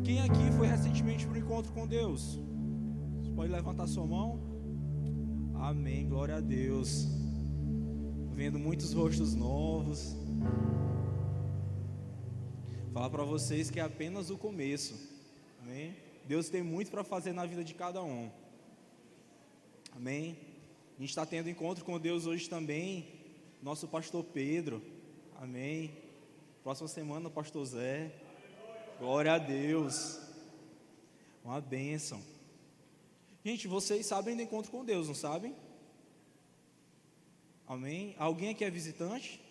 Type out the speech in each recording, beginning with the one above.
Quem aqui foi recentemente para o encontro com Deus? Você pode levantar sua mão? Amém, glória a Deus. Vendo muitos rostos novos. Falar para vocês que é apenas o começo. Amém? Deus tem muito para fazer na vida de cada um. Amém? A gente está tendo encontro com Deus hoje também. Nosso pastor Pedro. Amém? Próxima semana o pastor Zé. Glória a Deus. Uma bênção. Gente, vocês sabem do encontro com Deus, não sabem? Amém? Alguém aqui é visitante?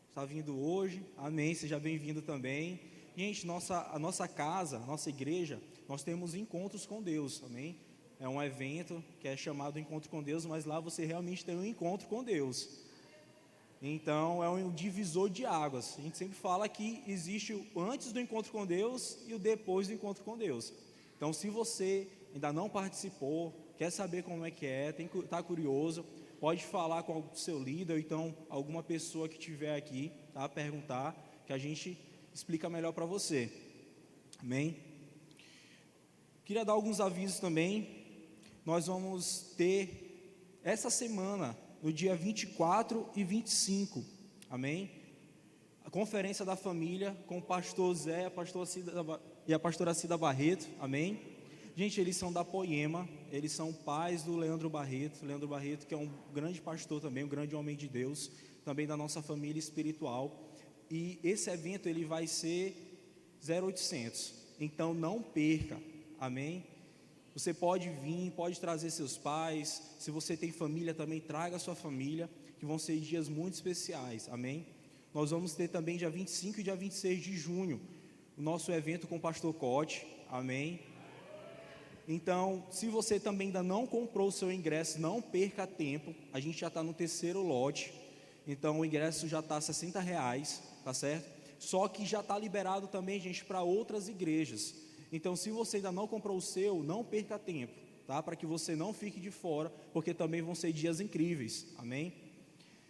Está vindo hoje? Amém, seja bem-vindo também. Gente, a nossa casa, nossa igreja, nós temos encontros com Deus, amém? É um evento que é chamado Encontro com Deus, mas lá você realmente tem um encontro com Deus. Então, é um divisor de águas. A gente sempre fala que existe o antes do encontro com Deus e o depois do encontro com Deus. Então, se você ainda não participou, quer saber como é que é, está curioso, pode falar com o seu líder, ou então alguma pessoa que estiver aqui, tá? Perguntar, que a gente explica melhor para você. Amém? Queria dar alguns avisos também. Nós vamos ter essa semana, no dia 24 e 25, amém? A conferência da família com o pastor Zé e a pastora Cida Barreto, amém? Gente, eles são da Poema, eles são pais do Leandro Barreto, que é um grande pastor também, um grande homem de Deus, também da nossa família espiritual. E esse evento ele vai ser 0800, então não perca, amém? Você pode vir, pode trazer seus pais, se você tem família também, traga a sua família, que vão ser dias muito especiais, amém? Nós vamos ter também dia 25 e dia 26 de junho, o nosso evento com o pastor Cote, amém? Então, se você também ainda não comprou o seu ingresso, não perca tempo, a gente já está no terceiro lote, então o ingresso já está R$60, tá certo? Só que já está liberado também, gente, para outras igrejas. Então, se você ainda não comprou o seu, não perca tempo, tá? Para que você não fique de fora, porque também vão ser dias incríveis, amém?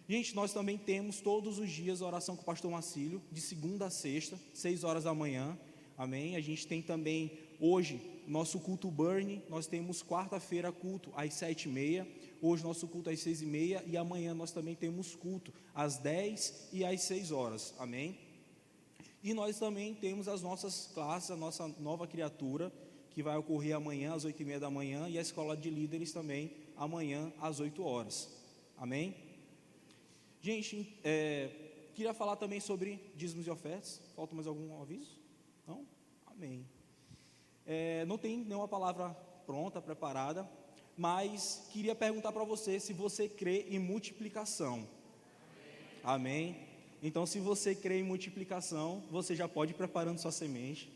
Gente, nós também temos todos os dias a oração com o pastor Marcílio, de segunda a sexta, 6 horas da manhã, amém? A gente tem também, hoje, nosso culto Burn, nós temos quarta-feira culto às 7h30, hoje nosso culto às 6h30, e amanhã nós também temos culto às 10 e às 6 horas, amém? E nós também temos as nossas classes, a nossa nova criatura, que vai ocorrer amanhã às 8h30 da manhã, e a escola de líderes também amanhã às 8 horas, amém? Gente, queria falar também sobre dízimos e ofertas. Falta mais algum aviso? Não? Amém. Não tem nenhuma palavra pronta, preparada, mas queria perguntar para você se você crê em multiplicação. Amém? Então, se você crê em multiplicação, você já pode ir preparando sua semente,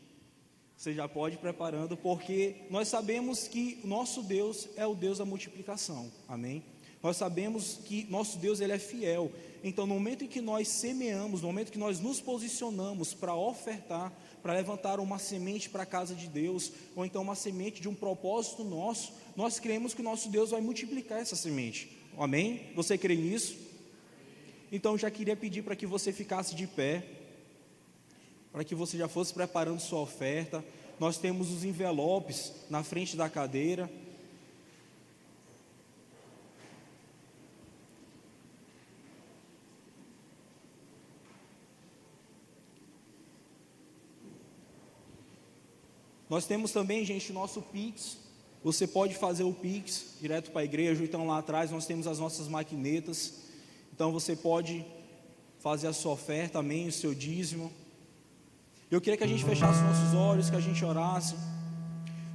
você já pode ir preparando, porque nós sabemos que o nosso Deus é o Deus da multiplicação, amém? Nós sabemos que nosso Deus ele é fiel, então no momento em que nós semeamos, no momento que nós nos posicionamos para ofertar, para levantar uma semente para a casa de Deus, ou então uma semente de um propósito nosso, nós cremos que o nosso Deus vai multiplicar essa semente, amém? Você crê nisso? Então já queria pedir para que você ficasse de pé, para que você já fosse preparando sua oferta. Nós temos os envelopes na frente da cadeira. Nós temos também, gente, o nosso Pix. Você pode fazer o Pix direto para a igreja, ou então lá atrás nós temos as nossas maquinetas. Então você pode fazer a sua oferta, amém, o seu dízimo. Eu queria que a gente fechasse nossos olhos, que a gente orasse.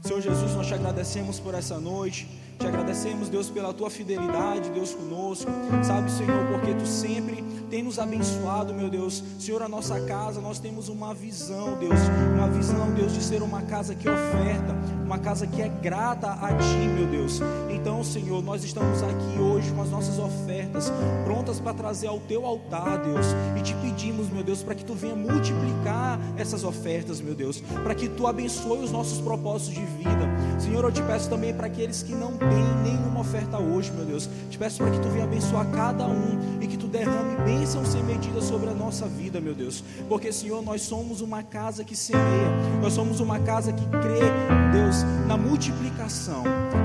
Senhor Jesus, nós te agradecemos por essa noite. Te agradecemos, Deus, pela tua fidelidade, Deus, conosco. Sabe, Senhor, porque tu sempre tem nos abençoado, meu Deus. Senhor, a nossa casa, nós temos uma visão, Deus, de ser uma casa que oferta, uma casa que é grata a Ti, meu Deus. Então, Senhor, nós estamos aqui hoje com as nossas ofertas prontas para trazer ao Teu altar, Deus, e te pedimos, meu Deus, para que Tu venha multiplicar essas ofertas, meu Deus, para que Tu abençoe os nossos propósitos de vida. Senhor, eu te peço também para aqueles que não têm nenhuma oferta hoje, meu Deus, te peço para que Tu venha abençoar cada um e que Tu derrame bem bênção sem medida sobre a nossa vida, meu Deus, porque, Senhor, nós somos uma casa que semeia, nós somos uma casa que crê, Deus, na multiplicação,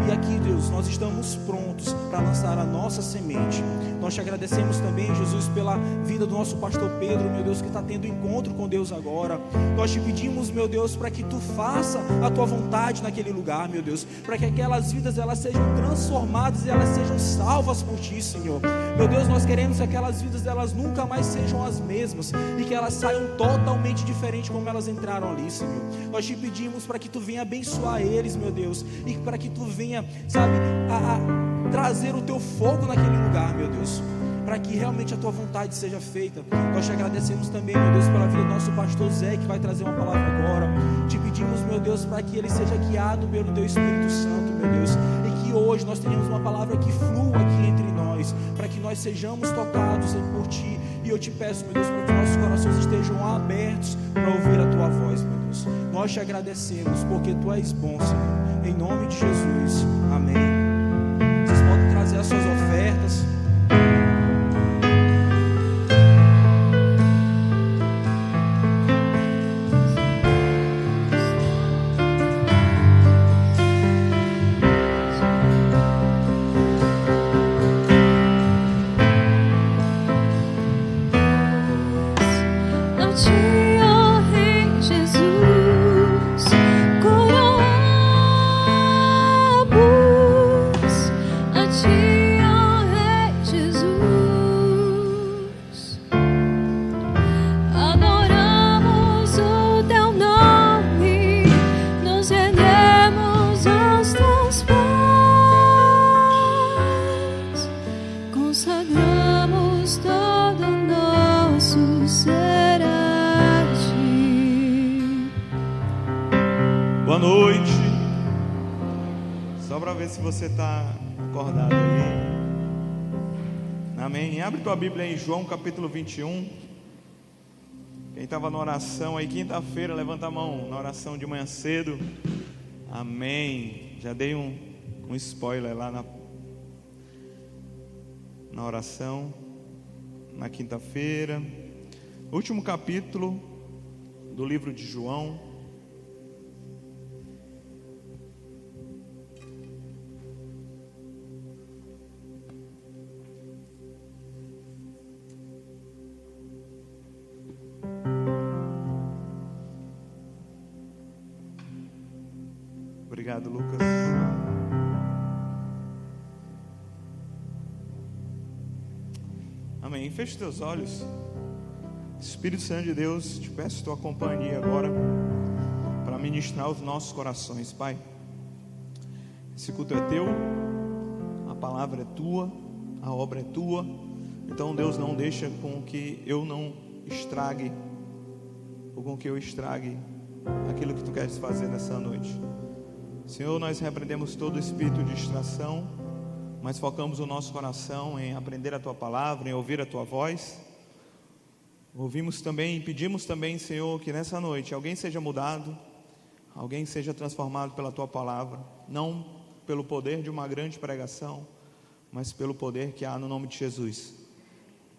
e aqui, Deus, nós estamos prontos para lançar a nossa semente. Nós te agradecemos também, Jesus, pela vida do nosso pastor Pedro, meu Deus, que está tendo encontro com Deus agora. Nós te pedimos, meu Deus, para que tu faça a tua vontade naquele lugar, meu Deus, para que aquelas vidas elas sejam transformadas e elas sejam salvas por ti, Senhor. Meu Deus, nós queremos que aquelas vidas elas nunca mais sejam as mesmas e que elas saiam totalmente diferentes como elas entraram ali, Senhor. Nós te pedimos para que tu venha abençoar eles, meu Deus, e para que tu venha, sabe, a trazer o teu fogo naquele lugar, meu Deus, para que realmente a tua vontade seja feita. Nós te agradecemos também, meu Deus, pela vida do nosso pastor Zé, que vai trazer uma palavra agora. Te pedimos, meu Deus, para que ele seja guiado pelo teu Espírito Santo, meu Deus, e que hoje nós tenhamos uma palavra que flua aqui entre nós, para que nós sejamos tocados por ti. E eu te peço, meu Deus, para que nossos corações estejam abertos para ouvir a tua voz, meu Deus. Nós te agradecemos porque tu és bom, Senhor, em nome de Jesus, amém. Vocês podem trazer as suas ofertas. Boa noite. Só para ver se você está acordado aí. Amém. Abre tua Bíblia em João capítulo 21. Quem estava na oração aí quinta-feira, levanta a mão. Na oração de manhã cedo. Amém. Já dei um spoiler lá na oração. Na quinta-feira. Último capítulo do livro de João. Obrigado, Lucas. Amém. Feche teus olhos. Espírito Santo de Deus, te peço tua companhia agora para ministrar os nossos corações, Pai. Esse culto é teu, a palavra é tua, a obra é tua. Então, Deus, não deixa com que eu não estrague, ou com que eu estrague aquilo que tu queres fazer nessa noite. Senhor, nós repreendemos todo espírito de distração, mas focamos o nosso coração em aprender a tua palavra, em ouvir a tua voz. Ouvimos também, pedimos também, Senhor, que nessa noite alguém seja mudado, alguém seja transformado pela tua palavra, não pelo poder de uma grande pregação, mas pelo poder que há no nome de Jesus.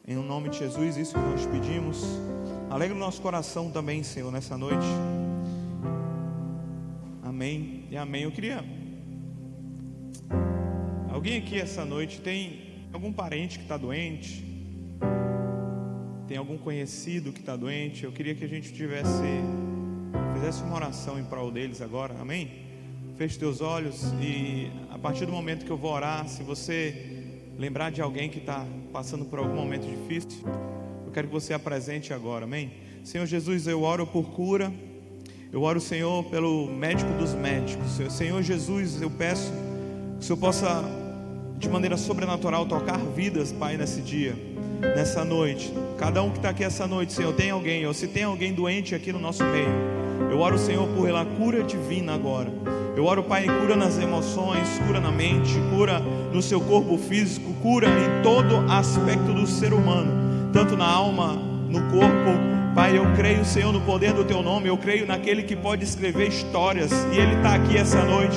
Em nome de Jesus, isso que nós pedimos. Alegra o nosso coração também, Senhor, nessa noite. Amém e amém. Eu queria... Alguém aqui essa noite tem algum parente que está doente? Tem algum conhecido que está doente? Eu queria que a gente fizesse uma oração em prol deles agora, amém? Feche teus olhos e a partir do momento que eu vou orar, se você lembrar de alguém que está passando por algum momento difícil, eu quero que você apresente agora, amém? Senhor Jesus, eu oro por cura, eu oro, Senhor, pelo médico dos médicos. Senhor Jesus, eu peço que o Senhor possa, de maneira sobrenatural, tocar vidas, Pai, nesse dia, nessa noite. Cada um que está aqui essa noite, Senhor, tem alguém, ou se tem alguém doente aqui no nosso meio, eu oro, Senhor, por ela cura divina agora. Eu oro, Pai, cura nas emoções, cura na mente, cura no seu corpo físico, cura em todo aspecto do ser humano, tanto na alma, no corpo. Pai, eu creio, Senhor, no poder do Teu nome. Eu creio naquele que pode escrever histórias, e Ele está aqui essa noite.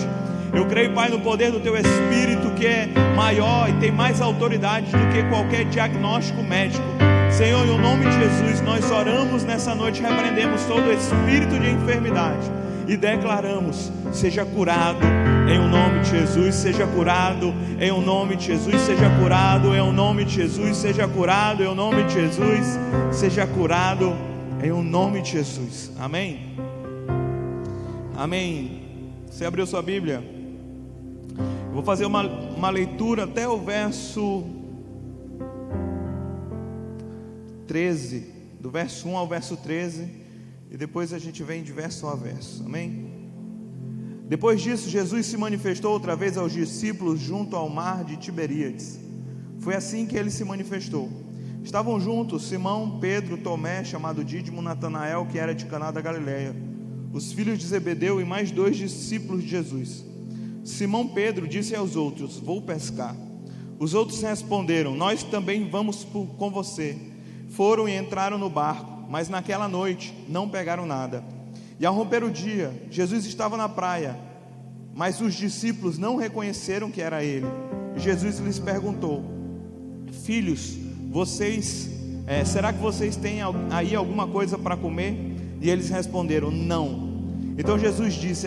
Eu creio, Pai, no poder do Teu Espírito, que é maior e tem mais autoridade do que qualquer diagnóstico médico. Senhor, em nome de Jesus, nós oramos nessa noite, repreendemos todo espírito de enfermidade e declaramos: seja curado em o nome de Jesus, seja curado em o nome de Jesus, seja curado em o nome de Jesus, seja curado em o nome de Jesus, seja curado em o nome de Jesus. Amém? Amém. Você abriu sua Bíblia? Eu vou fazer uma leitura até o verso 13, do verso 1 ao verso 13, e depois a gente vem de verso a verso. Amém? Depois disso, Jesus se manifestou outra vez aos discípulos junto ao mar de Tiberíades. Foi assim que ele se manifestou. Estavam juntos Simão, Pedro, Tomé, chamado Dídimo, Natanael, que era de Caná da Galileia, os filhos de Zebedeu e mais 2 discípulos de Jesus. Simão Pedro disse aos outros: vou pescar. Os outros responderam: nós também vamos com você. Foram e entraram no barco, mas naquela noite não pegaram nada. E ao romper o dia, Jesus estava na praia, mas os discípulos não reconheceram que era ele. E Jesus lhes perguntou: filhos, será que vocês têm aí alguma coisa para comer? E eles responderam: não. Então Jesus disse: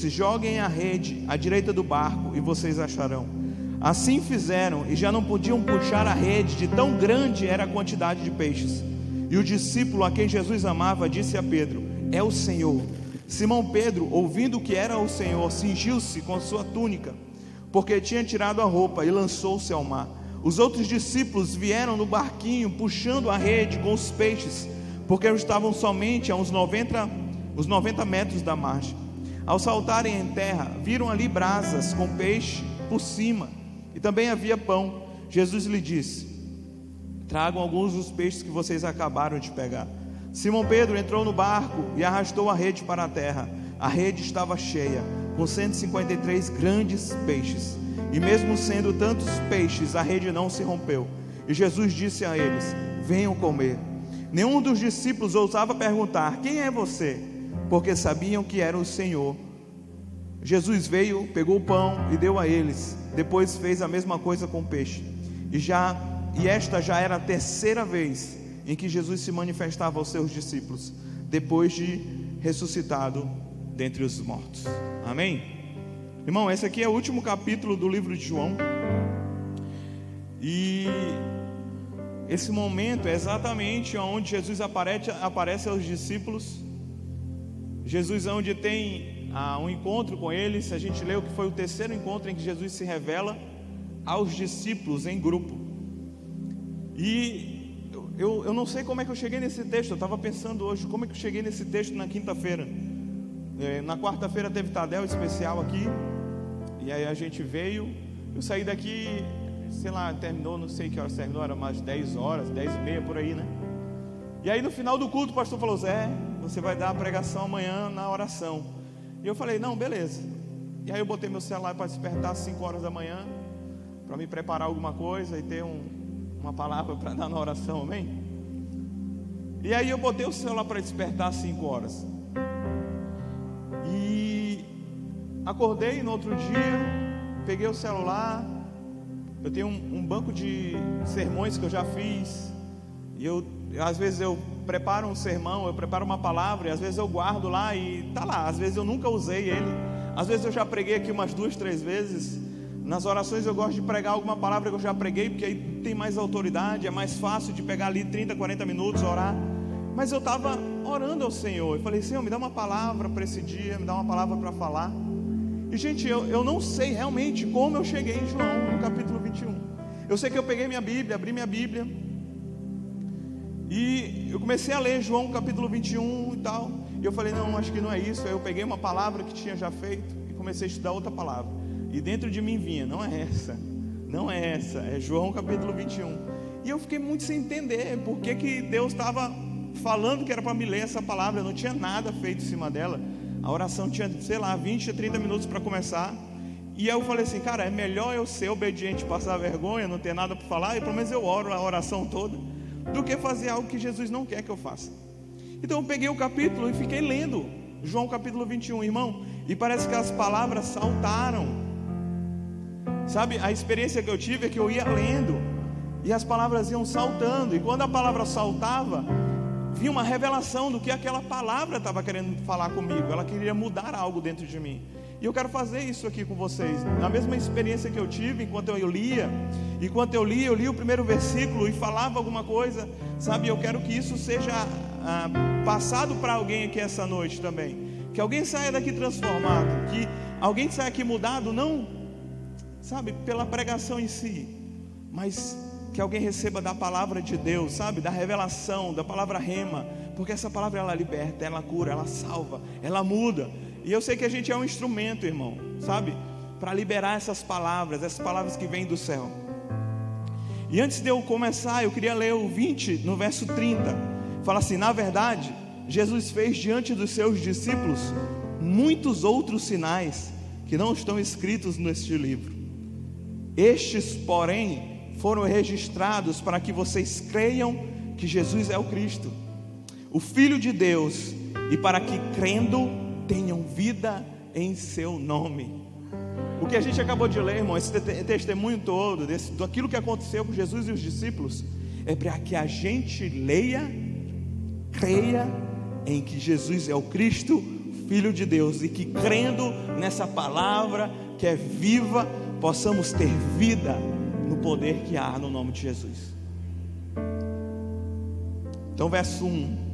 joguem a rede à direita do barco e vocês acharão. Assim fizeram, e já não podiam puxar a rede, de tão grande era a quantidade de peixes. E o discípulo a quem Jesus amava disse a Pedro: é o Senhor. Simão Pedro, ouvindo que era o Senhor, cingiu-se com sua túnica, porque tinha tirado a roupa, e lançou-se ao mar. Os outros discípulos vieram no barquinho, puxando a rede com os peixes, porque estavam somente a uns 90 metros da margem. Ao saltarem em terra, viram ali brasas com peixe por cima, e também havia pão. Jesus lhe disse: tragam alguns dos peixes que vocês acabaram de pegar. Simão Pedro entrou no barco e arrastou a rede para a terra. A rede estava cheia, com 153 grandes peixes, e mesmo sendo tantos peixes, a rede não se rompeu. E Jesus disse a eles: venham comer. Nenhum dos discípulos ousava perguntar: quem é você? Porque sabiam que era o Senhor. Jesus veio, pegou o pão e deu a eles. Depois fez a mesma coisa com o peixe. E esta já era a terceira vez em que Jesus se manifestava aos seus discípulos, depois de ressuscitado dentre os mortos. Amém? Irmão, esse aqui é o último capítulo do livro de João. E esse momento é exatamente onde Jesus aparece aos discípulos. Jesus é onde tem um encontro com eles. A gente leu que foi o terceiro encontro em que Jesus se revela aos discípulos em grupo. E eu não sei como é que eu cheguei nesse texto. Eu estava pensando hoje, como é que eu cheguei nesse texto na quinta-feira. Na quarta-feira teve Tadel especial aqui, e aí a gente veio. Eu saí daqui, sei lá, terminou, não sei que horas terminou, era umas 10 horas, 10h30 por aí, né? E aí no final do culto o pastor falou: Zé, você vai dar a pregação amanhã na oração. E eu falei: não, beleza. E aí eu botei meu celular para despertar às 5 horas da manhã, para me preparar alguma coisa e ter uma palavra para dar na oração, amém? E aí eu botei o celular para despertar às 5 horas. E acordei no outro dia, peguei o celular. Eu tenho um banco de sermões que eu já fiz. E às vezes eu preparo um sermão, eu preparo uma palavra, e às vezes eu guardo lá e tá lá. Às vezes eu nunca usei ele. Às vezes eu já preguei aqui umas 2, 3 vezes. Nas orações eu gosto de pregar alguma palavra que eu já preguei, porque aí tem mais autoridade, é mais fácil de pegar ali 30, 40 minutos, orar. Mas eu estava orando ao Senhor, eu falei: Senhor, me dá uma palavra para esse dia, me dá uma palavra para falar. E gente, eu não sei realmente como eu cheguei em João, no capítulo 21. Eu sei que eu peguei minha Bíblia, abri minha Bíblia, e eu comecei a ler João capítulo 21 e tal. E eu falei: não, acho que não é isso. Aí eu peguei uma palavra que tinha já feito e comecei a estudar outra palavra. E dentro de mim vinha: não é essa, não é essa, é João capítulo 21. E eu fiquei muito sem entender por que Deus estava falando que era para me ler essa palavra. Eu não tinha nada feito em cima dela. A oração tinha, sei lá, 20 a 30 minutos para começar. E aí eu falei assim: cara, é melhor eu ser obediente, passar vergonha, não ter nada para falar, e pelo menos eu oro a oração toda, do que fazer algo que Jesus não quer que eu faça. Então eu peguei o capítulo e fiquei lendo João capítulo 21, irmão, e parece que as palavras saltaram. Sabe, a experiência que eu tive é que eu ia lendo, E as palavras iam saltando, e quando a palavra saltava, vinha uma revelação do que aquela palavra estava querendo falar comigo. Ela queria mudar algo dentro de mim. E eu quero fazer isso aqui com vocês. Na mesma experiência que eu tive, enquanto eu lia, eu li o primeiro versículo e falava alguma coisa, sabe? Eu quero que isso seja passado para alguém aqui essa noite também. Que alguém saia daqui transformado, que alguém saia aqui mudado, não, sabe, pela pregação em si, mas que alguém receba da palavra de Deus, sabe, da revelação, da palavra rema, porque essa palavra ela liberta, ela cura, ela salva, ela muda. E eu sei que a gente é um instrumento, irmão, sabe, para liberar essas palavras que vêm do céu. E antes de eu começar, eu queria ler o 20, no verso 30, fala assim: na verdade, Jesus fez diante dos seus discípulos muitos outros sinais que não estão escritos neste livro. Estes, porém, foram registrados para que vocês creiam que Jesus é o Cristo, o Filho de Deus, e para que, crendo, tenham vida em seu nome. O que a gente acabou de ler, irmão, esse testemunho todo, daquilo que aconteceu com Jesus e os discípulos, é para que a gente leia, creia em que Jesus é o Cristo, Filho de Deus, e que, crendo nessa palavra que é viva, possamos ter vida no poder que há no nome de Jesus. Então, verso 1: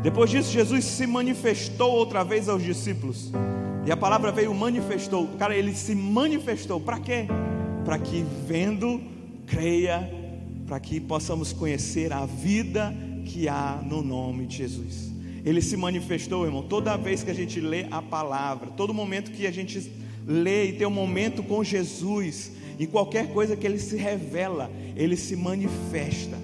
depois disso, Jesus se manifestou outra vez aos discípulos. E a palavra veio manifestou. Cara, ele se manifestou para quê? Para que, vendo, creia, para que possamos conhecer a vida que há no nome de Jesus. Ele se manifestou, irmão. Toda vez que a gente lê a palavra, todo momento que a gente lê e tem um momento com Jesus, em qualquer coisa que ele se revela, ele se manifesta,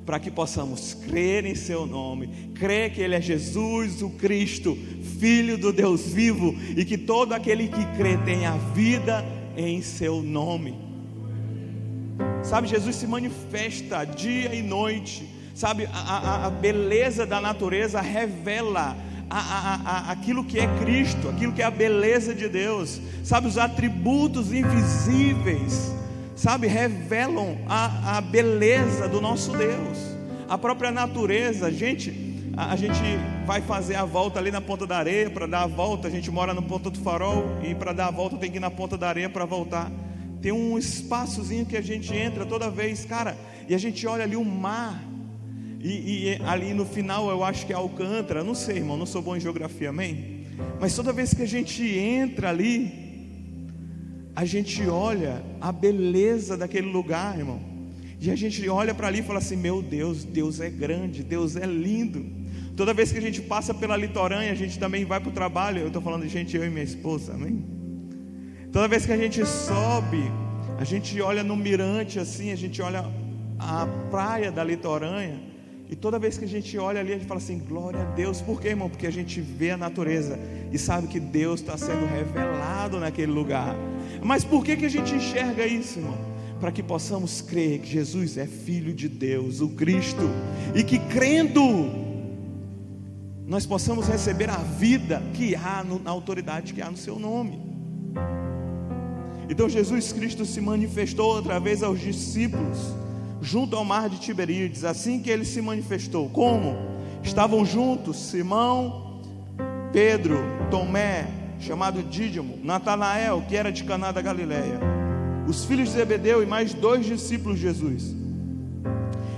para que possamos crer em seu nome, crer que ele é Jesus, o Cristo, Filho do Deus vivo, e que todo aquele que crê tenha vida em seu nome. Sabe, Jesus se manifesta dia e noite, sabe, a beleza da natureza revela aquilo que é Cristo, aquilo que é a beleza de Deus, sabe, os atributos invisíveis, sabe, revelam a beleza do nosso Deus, a própria natureza. A gente vai fazer a volta ali na Ponta da Areia. Para dar a volta, a gente mora no Ponta do Farol, e para dar a volta tem que ir na Ponta da Areia para voltar. Tem um espaçozinho que a gente entra toda vez, cara, e a gente olha ali o mar, e ali no final eu acho que é Alcântara, não sei, irmão, não sou bom em geografia, amém? Mas toda vez que a gente entra ali, a gente olha a beleza daquele lugar, irmão, e a gente olha para ali e fala assim: meu Deus, Deus é grande, Deus é lindo. Toda vez que a gente passa pela litorânea, a gente também vai para o trabalho. Eu estou falando de gente, eu e minha esposa, amém? Toda vez que a gente sobe, a gente olha no mirante assim, a gente olha a praia da litorânea, e toda vez que a gente olha ali, a gente fala assim: glória a Deus. Por quê, irmão? Porque a gente vê a natureza e sabe que Deus está sendo revelado naquele lugar. Mas por que a gente enxerga isso, irmão? Para que possamos crer que Jesus é Filho de Deus, o Cristo, e que, crendo, nós possamos receber a vida que há na autoridade que há no seu nome. Então Jesus Cristo se manifestou outra vez aos discípulos junto ao mar de Tiberíades. Assim que ele se manifestou, como? Estavam juntos Simão, Pedro, Tomé, chamado Dídimo, Natanael, que era de Caná da Galileia, os filhos de Zebedeu e mais 2 discípulos de Jesus.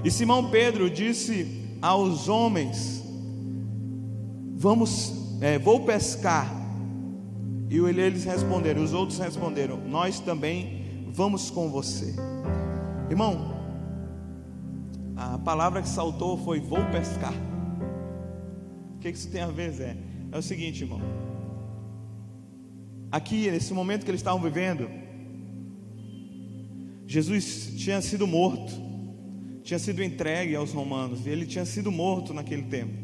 E Simão Pedro disse aos homens: vou pescar. E eles responderam, os outros responderam: nós também vamos com você. Irmão, a palavra que saltou foi: vou pescar. O que isso tem a ver, Zé? É o seguinte, irmão, aqui nesse momento que eles estavam vivendo, Jesus tinha sido morto, tinha sido entregue aos romanos, e ele tinha sido morto naquele tempo.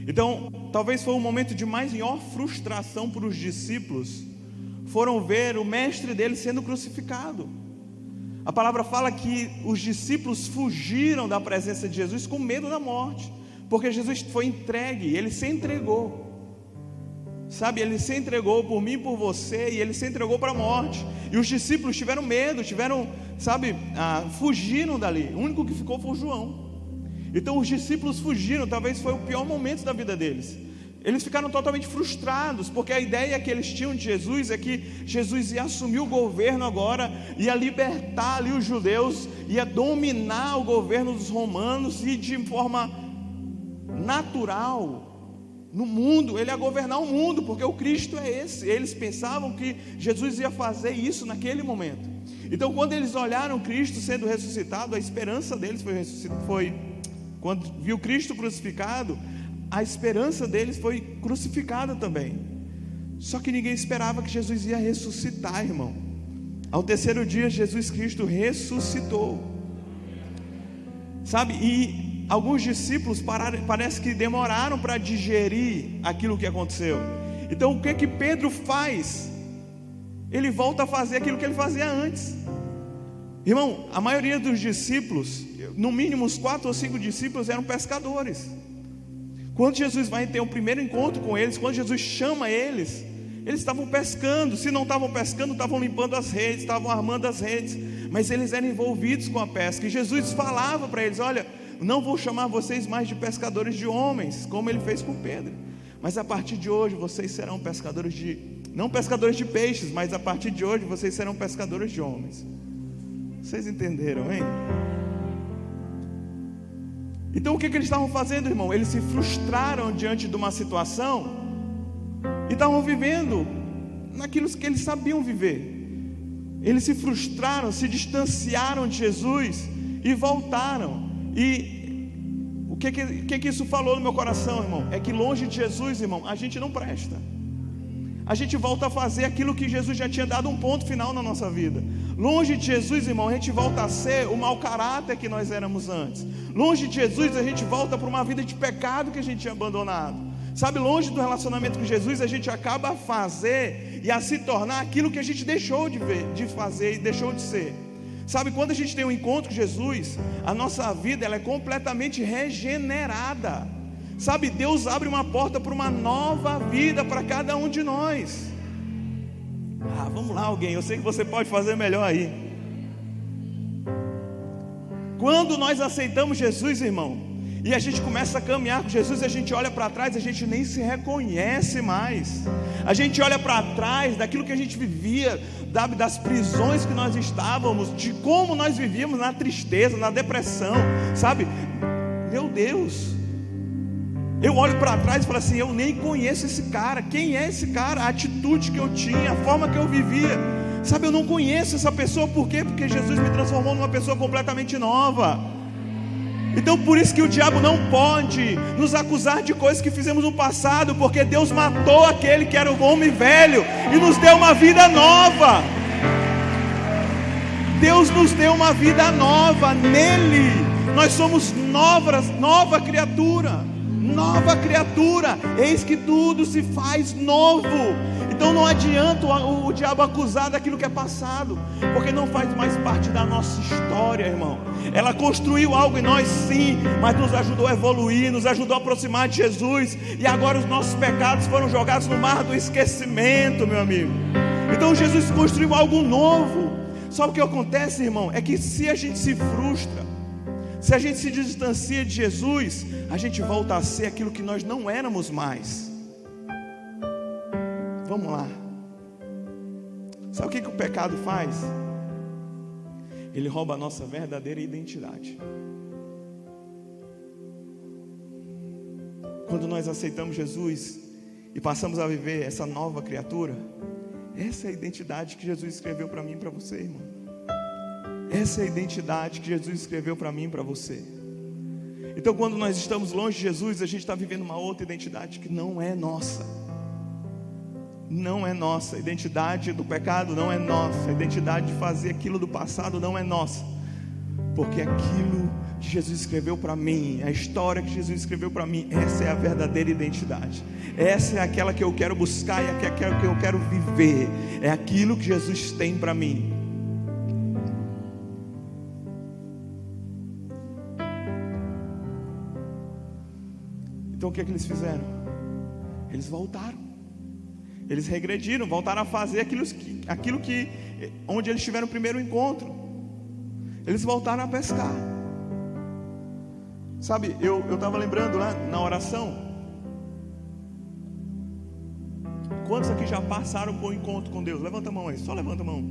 Então, talvez foi um momento de maior frustração para os discípulos. Foram ver o mestre deles sendo crucificado. A palavra fala que os discípulos fugiram da presença de Jesus com medo da morte, porque Jesus foi entregue, ele se entregou. Sabe, Ele se entregou por mim e por você, e Ele se entregou para a morte. E os discípulos tiveram medo, fugiram dali. O único que ficou foi o João. Então os discípulos fugiram, talvez foi o pior momento da vida deles. Eles ficaram totalmente frustrados, porque a ideia que eles tinham de Jesus é que Jesus ia assumir o governo agora, ia libertar ali os judeus, ia dominar o governo dos romanos, e de forma natural, no mundo, ele ia governar o mundo, porque o Cristo é esse. Eles pensavam que Jesus ia fazer isso naquele momento. Então quando eles olharam Cristo sendo ressuscitado, a esperança deles foi quando viu Cristo crucificado, a esperança deles foi crucificada também. Só que ninguém esperava que Jesus ia ressuscitar, irmão. Ao terceiro dia, Jesus Cristo ressuscitou. Sabe, e alguns discípulos parece que demoraram para digerir aquilo que aconteceu. Então o que Pedro faz? Ele volta a fazer aquilo que ele fazia antes. Irmão, a maioria dos discípulos, no mínimo uns 4 ou 5 discípulos, eram pescadores. Quando Jesus vai ter um primeiro encontro com eles, quando Jesus chama eles estavam pescando. Se não estavam pescando, estavam limpando as redes, estavam armando as redes, mas eles eram envolvidos com a pesca. E Jesus falava para eles: olha, não vou chamar vocês mais de pescadores de homens, como ele fez com Pedro, mas a partir de hoje vocês serão pescadores não pescadores de peixes, mas a partir de hoje vocês serão pescadores de homens. Vocês entenderam, hein? Então o que eles estavam fazendo, irmão? Eles se frustraram diante de uma situação e estavam vivendo naquilo que eles sabiam viver. Eles se frustraram, se distanciaram de Jesus e voltaram. E o que isso falou no meu coração, irmão? É que longe de Jesus, irmão, a gente não presta. A gente volta a fazer aquilo que Jesus já tinha dado um ponto final na nossa vida. Longe de Jesus, irmão, a gente volta a ser o mau caráter que nós éramos antes. Longe de Jesus, a gente volta para uma vida de pecado que a gente tinha abandonado. Sabe, longe do relacionamento com Jesus, a gente acaba a fazer e a se tornar aquilo que a gente deixou de fazer e deixou de ser. Sabe, quando a gente tem um encontro com Jesus, a nossa vida ela é completamente regenerada. Sabe, Deus abre uma porta para uma nova vida para cada um de nós. Vamos lá, alguém, eu sei que você pode fazer melhor aí. Quando nós aceitamos Jesus, irmão, e a gente começa a caminhar com Jesus, a gente olha para trás, a gente nem se reconhece mais. A gente olha para trás daquilo que a gente vivia, das prisões que nós estávamos, de como nós vivíamos na tristeza, na depressão, sabe? Meu Deus, eu olho para trás e falo assim: eu nem conheço esse cara. Quem é esse cara? A atitude que eu tinha, a forma que eu vivia, sabe, eu não conheço essa pessoa. Por quê? Porque Jesus me transformou numa pessoa completamente nova. Então por isso que o diabo não pode nos acusar de coisas que fizemos no passado, porque Deus matou aquele que era o homem velho e nos deu uma vida nova. Deus nos deu uma vida nova. Nele nós somos nova criatura. Nova criatura, eis que tudo se faz novo. Então não adianta o diabo acusar daquilo que é passado, porque não faz mais parte da nossa história, irmão. Ela construiu algo em nós, sim, mas nos ajudou a evoluir, nos ajudou a aproximar de Jesus. E agora os nossos pecados foram jogados no mar do esquecimento, meu amigo. Então Jesus construiu algo novo. Só o que acontece, irmão, é que se a gente se frustra, se a gente se distancia de Jesus, a gente volta a ser aquilo que nós não éramos mais. Vamos lá. Sabe o que o pecado faz? Ele rouba a nossa verdadeira identidade. Quando nós aceitamos Jesus e passamos a viver essa nova criatura, essa é a identidade que Jesus escreveu para mim e para você, irmão. Essa é a identidade que Jesus escreveu para mim e para você. Então quando nós estamos longe de Jesus, a gente está vivendo uma outra identidade que não é nossa. Não é nossa. A identidade do pecado não é nossa. A identidade de fazer aquilo do passado não é nossa. Porque aquilo que Jesus escreveu para mim, a história que Jesus escreveu para mim, essa é a verdadeira identidade. Essa é aquela que eu quero buscar e aquela que eu quero viver. É aquilo que Jesus tem para mim. Então o que é que eles fizeram? Eles voltaram. Eles regrediram, voltaram a fazer aquilo que onde eles tiveram o primeiro encontro. Eles voltaram a pescar. Sabe, eu estava lembrando lá na oração. Quantos aqui já passaram por um encontro com Deus? Levanta a mão aí, só levanta a mão.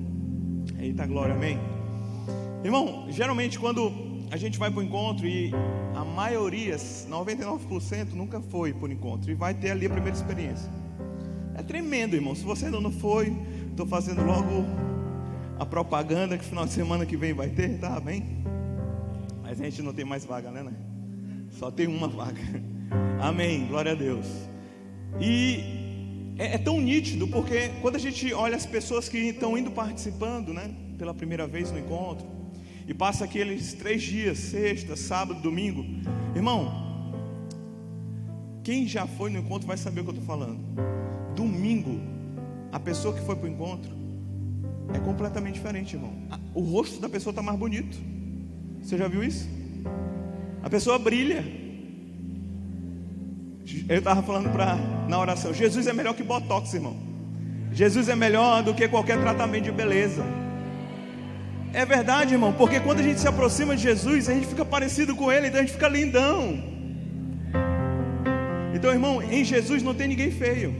Eita glória, amém. Irmão, geralmente quando a gente vai para o encontro, e a maioria, 99% nunca foi por encontro, e vai ter ali a primeira experiência. É tremendo, irmão. Se você ainda não foi, estou fazendo logo a propaganda que final de semana que vem vai ter, tá bem? Mas a gente não tem mais vaga, né? Só tem uma vaga. Amém, glória a Deus. E é tão nítido, porque quando a gente olha as pessoas que estão indo participando, né, pela primeira vez no encontro, e passa aqueles 3 dias, sexta, sábado, domingo, irmão, quem já foi no encontro vai saber o que eu estou falando. Domingo, a pessoa que foi para o encontro é completamente diferente, irmão. O rosto da pessoa está mais bonito. Você já viu isso? A pessoa brilha. Eu estava falando na oração, Jesus é melhor que Botox, irmão. Jesus é melhor do que qualquer tratamento de beleza. É verdade, irmão, porque quando a gente se aproxima de Jesus, a gente fica parecido com Ele, então a gente fica lindão. Então, irmão, em Jesus não tem ninguém feio.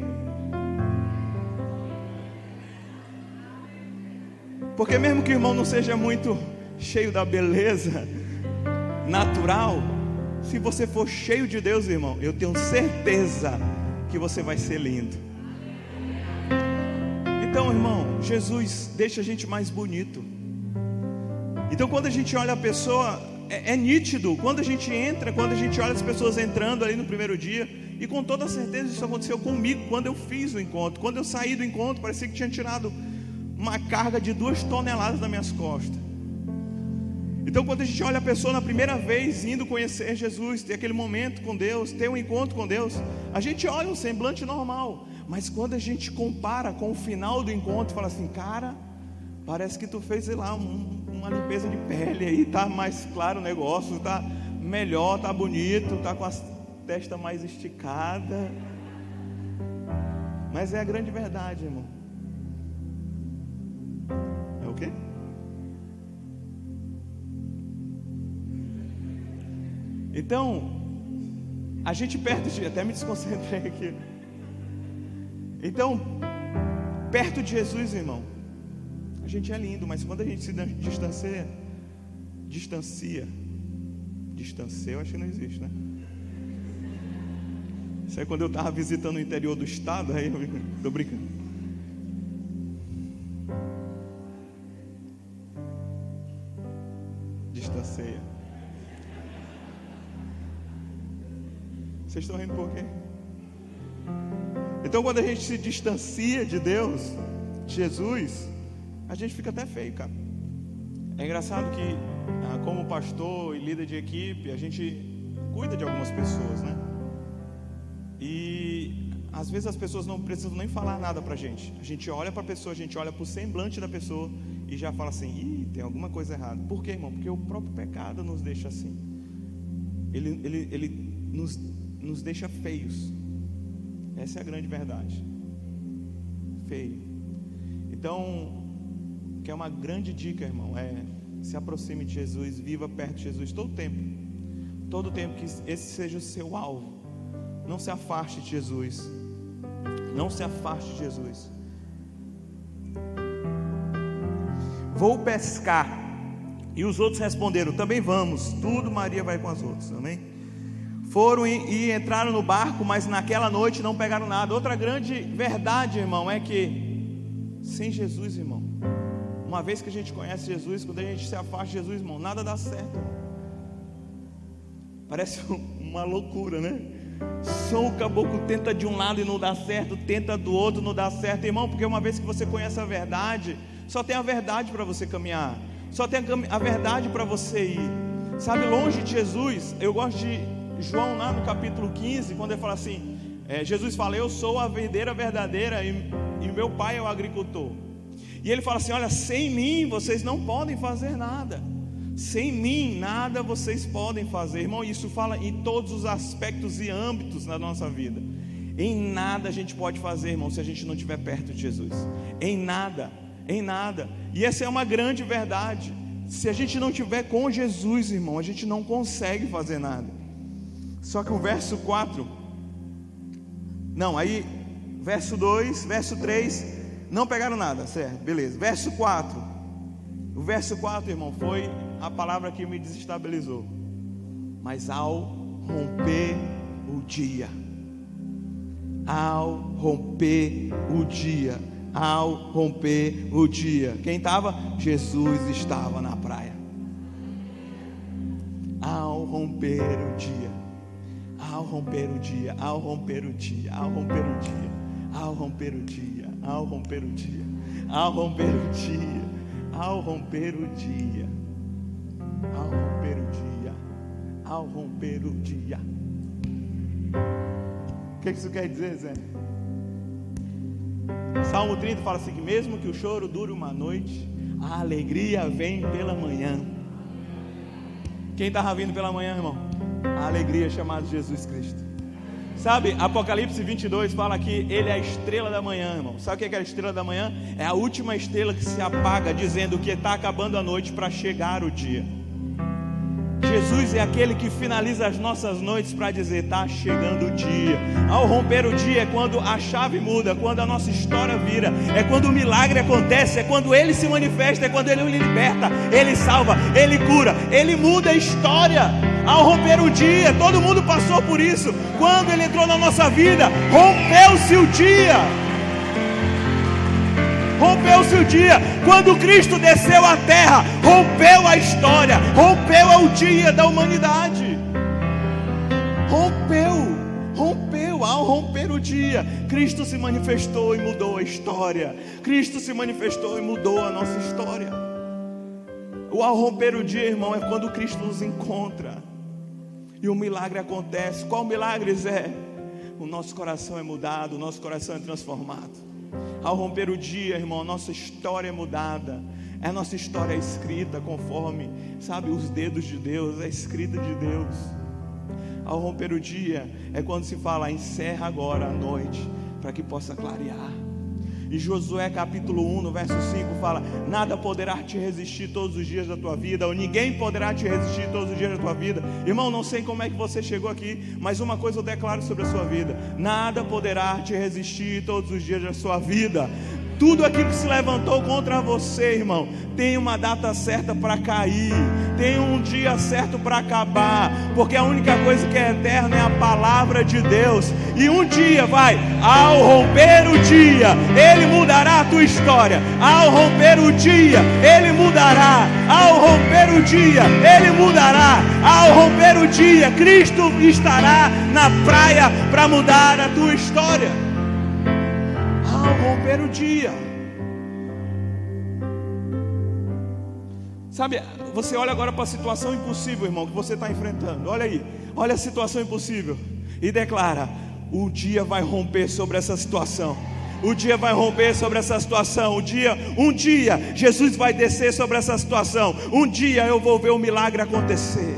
Porque mesmo que o irmão não seja muito cheio da beleza natural, se você for cheio de Deus, irmão, eu tenho certeza que você vai ser lindo. Então, irmão, Jesus deixa a gente mais bonito. Então quando a gente olha a pessoa, é nítido. Quando a gente entra, quando a gente olha as pessoas entrando ali no primeiro dia, e com toda certeza isso aconteceu comigo quando eu fiz o encontro. Quando eu saí do encontro, parecia que tinha tirado uma carga de 2 toneladas das minhas costas. Então quando a gente olha a pessoa na primeira vez indo conhecer Jesus, ter aquele momento com Deus, ter um encontro com Deus, a gente olha um semblante normal. Mas quando a gente compara com o final do encontro, fala assim, cara, parece que tu fez, sei lá, uma limpeza de pele aí, tá mais claro o negócio, tá melhor, tá bonito, tá com a testa mais esticada. Mas é a grande verdade, irmão. É o quê? Então, a gente perto de... Até me desconcentrei aqui. Então, perto de Jesus, irmão, a gente é lindo, mas quando a gente se distancia, eu acho que não existe, né? Isso aí quando eu estava visitando o interior do estado, aí eu tô brincando. Distancia. Vocês estão rindo por quê? Então quando a gente se distancia de Deus, de Jesus, a gente fica até feio, cara. É engraçado que como pastor e líder de equipe, a gente cuida de algumas pessoas, né? E às vezes as pessoas não precisam nem falar nada pra gente. A gente olha pra pessoa, a gente olha pro semblante da pessoa e já fala assim, ih, tem alguma coisa errada. Por quê, irmão? Porque o próprio pecado nos deixa assim. Ele nos deixa feios. Essa é a grande verdade. Feio. Então, que é uma grande dica, irmão, se aproxime de Jesus, viva perto de Jesus todo o tempo que esse seja o seu alvo. Não se afaste de Jesus. Não se afaste de Jesus. Vou pescar. E os outros responderam, também vamos. Tudo Maria vai com as outras, amém? Foram e entraram no barco, mas naquela noite não pegaram nada. Outra grande verdade, irmão, é que sem Jesus, irmão, uma vez que a gente conhece Jesus, quando a gente se afasta de Jesus, irmão, nada dá certo. Parece uma loucura, né? Só o caboclo tenta de um lado e não dá certo, tenta do outro, não dá certo, irmão, porque uma vez que você conhece a verdade, só tem a verdade para você caminhar, só tem a verdade para você ir, sabe, longe de Jesus. Eu gosto de João lá no capítulo 15, quando ele fala assim, Jesus fala, eu sou a videira verdadeira e meu pai é o agricultor. E ele fala assim, olha, sem mim vocês não podem fazer nada. Sem mim nada vocês podem fazer, irmão. Isso fala em todos os aspectos e âmbitos da nossa vida. Em nada a gente pode fazer, irmão, se a gente não estiver perto de Jesus. Em nada, em nada. E essa é uma grande verdade. Se a gente não estiver com Jesus, irmão, a gente não consegue fazer nada. Só que o verso 4, não, aí, verso 2, verso 3, não pegaram nada, certo, beleza. Verso 4, o verso 4, irmão, foi a palavra que me desestabilizou. Mas ao romper o dia, ao romper o dia, ao romper o dia, quem estava? Jesus estava na praia. Ao romper o dia, ao romper o dia, ao romper o dia, ao romper o dia, ao romper o dia, ao romper o dia, ao romper o dia, ao romper o dia, ao romper o dia, ao romper o dia. O que isso quer dizer, Zé? Salmo 30 fala assim, que mesmo que o choro dure uma noite, a alegria vem pela manhã. Quem estava vindo pela manhã, irmão? A alegria chamada Jesus Cristo. Sabe, Apocalipse 22 fala que Ele é a estrela da manhã, irmão. Sabe o que é a estrela da manhã? É a última estrela que se apaga, dizendo que está acabando a noite para chegar o dia. Jesus é aquele que finaliza as nossas noites para dizer, está chegando o dia. Ao romper o dia é quando a chave muda, quando a nossa história vira, é quando o milagre acontece, é quando Ele se manifesta, é quando Ele liberta, Ele salva, Ele cura, Ele muda a história. Ao romper o dia, todo mundo passou por isso. Quando Ele entrou na nossa vida, rompeu-se o dia. Rompeu-se o dia. Quando Cristo desceu à terra, rompeu a história, rompeu o dia da humanidade. Rompeu. Ao romper o dia, Cristo se manifestou e mudou a história. Cristo se manifestou e mudou a nossa história. O ao romper o dia, irmão, é quando Cristo nos encontra e o milagre acontece. Qual milagre, Zé? O nosso coração é mudado, o nosso coração é transformado. Ao romper o dia, irmão, a nossa história é mudada. A nossa história é escrita conforme, sabe, os dedos de Deus, é escrita de Deus. Ao romper o dia é quando se fala, encerra agora a noite, para que possa clarear. E Josué capítulo 1, no verso 5 fala, nada poderá te resistir todos os dias da tua vida, ou ninguém poderá te resistir todos os dias da tua vida. Irmão, não sei como é que você chegou aqui, mas uma coisa eu declaro sobre a sua vida, nada poderá te resistir todos os dias da sua vida. Tudo aquilo que se levantou contra você, irmão, tem uma data certa para cair, tem um dia certo para acabar, porque a única coisa que é eterna é a palavra de Deus. E um dia ao romper o dia, Ele mudará a tua história. Ao romper o dia, Ele mudará. Ao romper o dia, Ele mudará. Ao romper o dia, Cristo estará na praia para mudar a tua história. Ao romper o dia. Sabe, você olha agora para a situação impossível, irmão, que você está enfrentando. Olha aí, olha a situação impossível e declara, o dia vai romper sobre essa situação. O dia vai romper sobre essa situação. Um dia Jesus vai descer sobre essa situação. Um dia eu vou ver o milagre acontecer.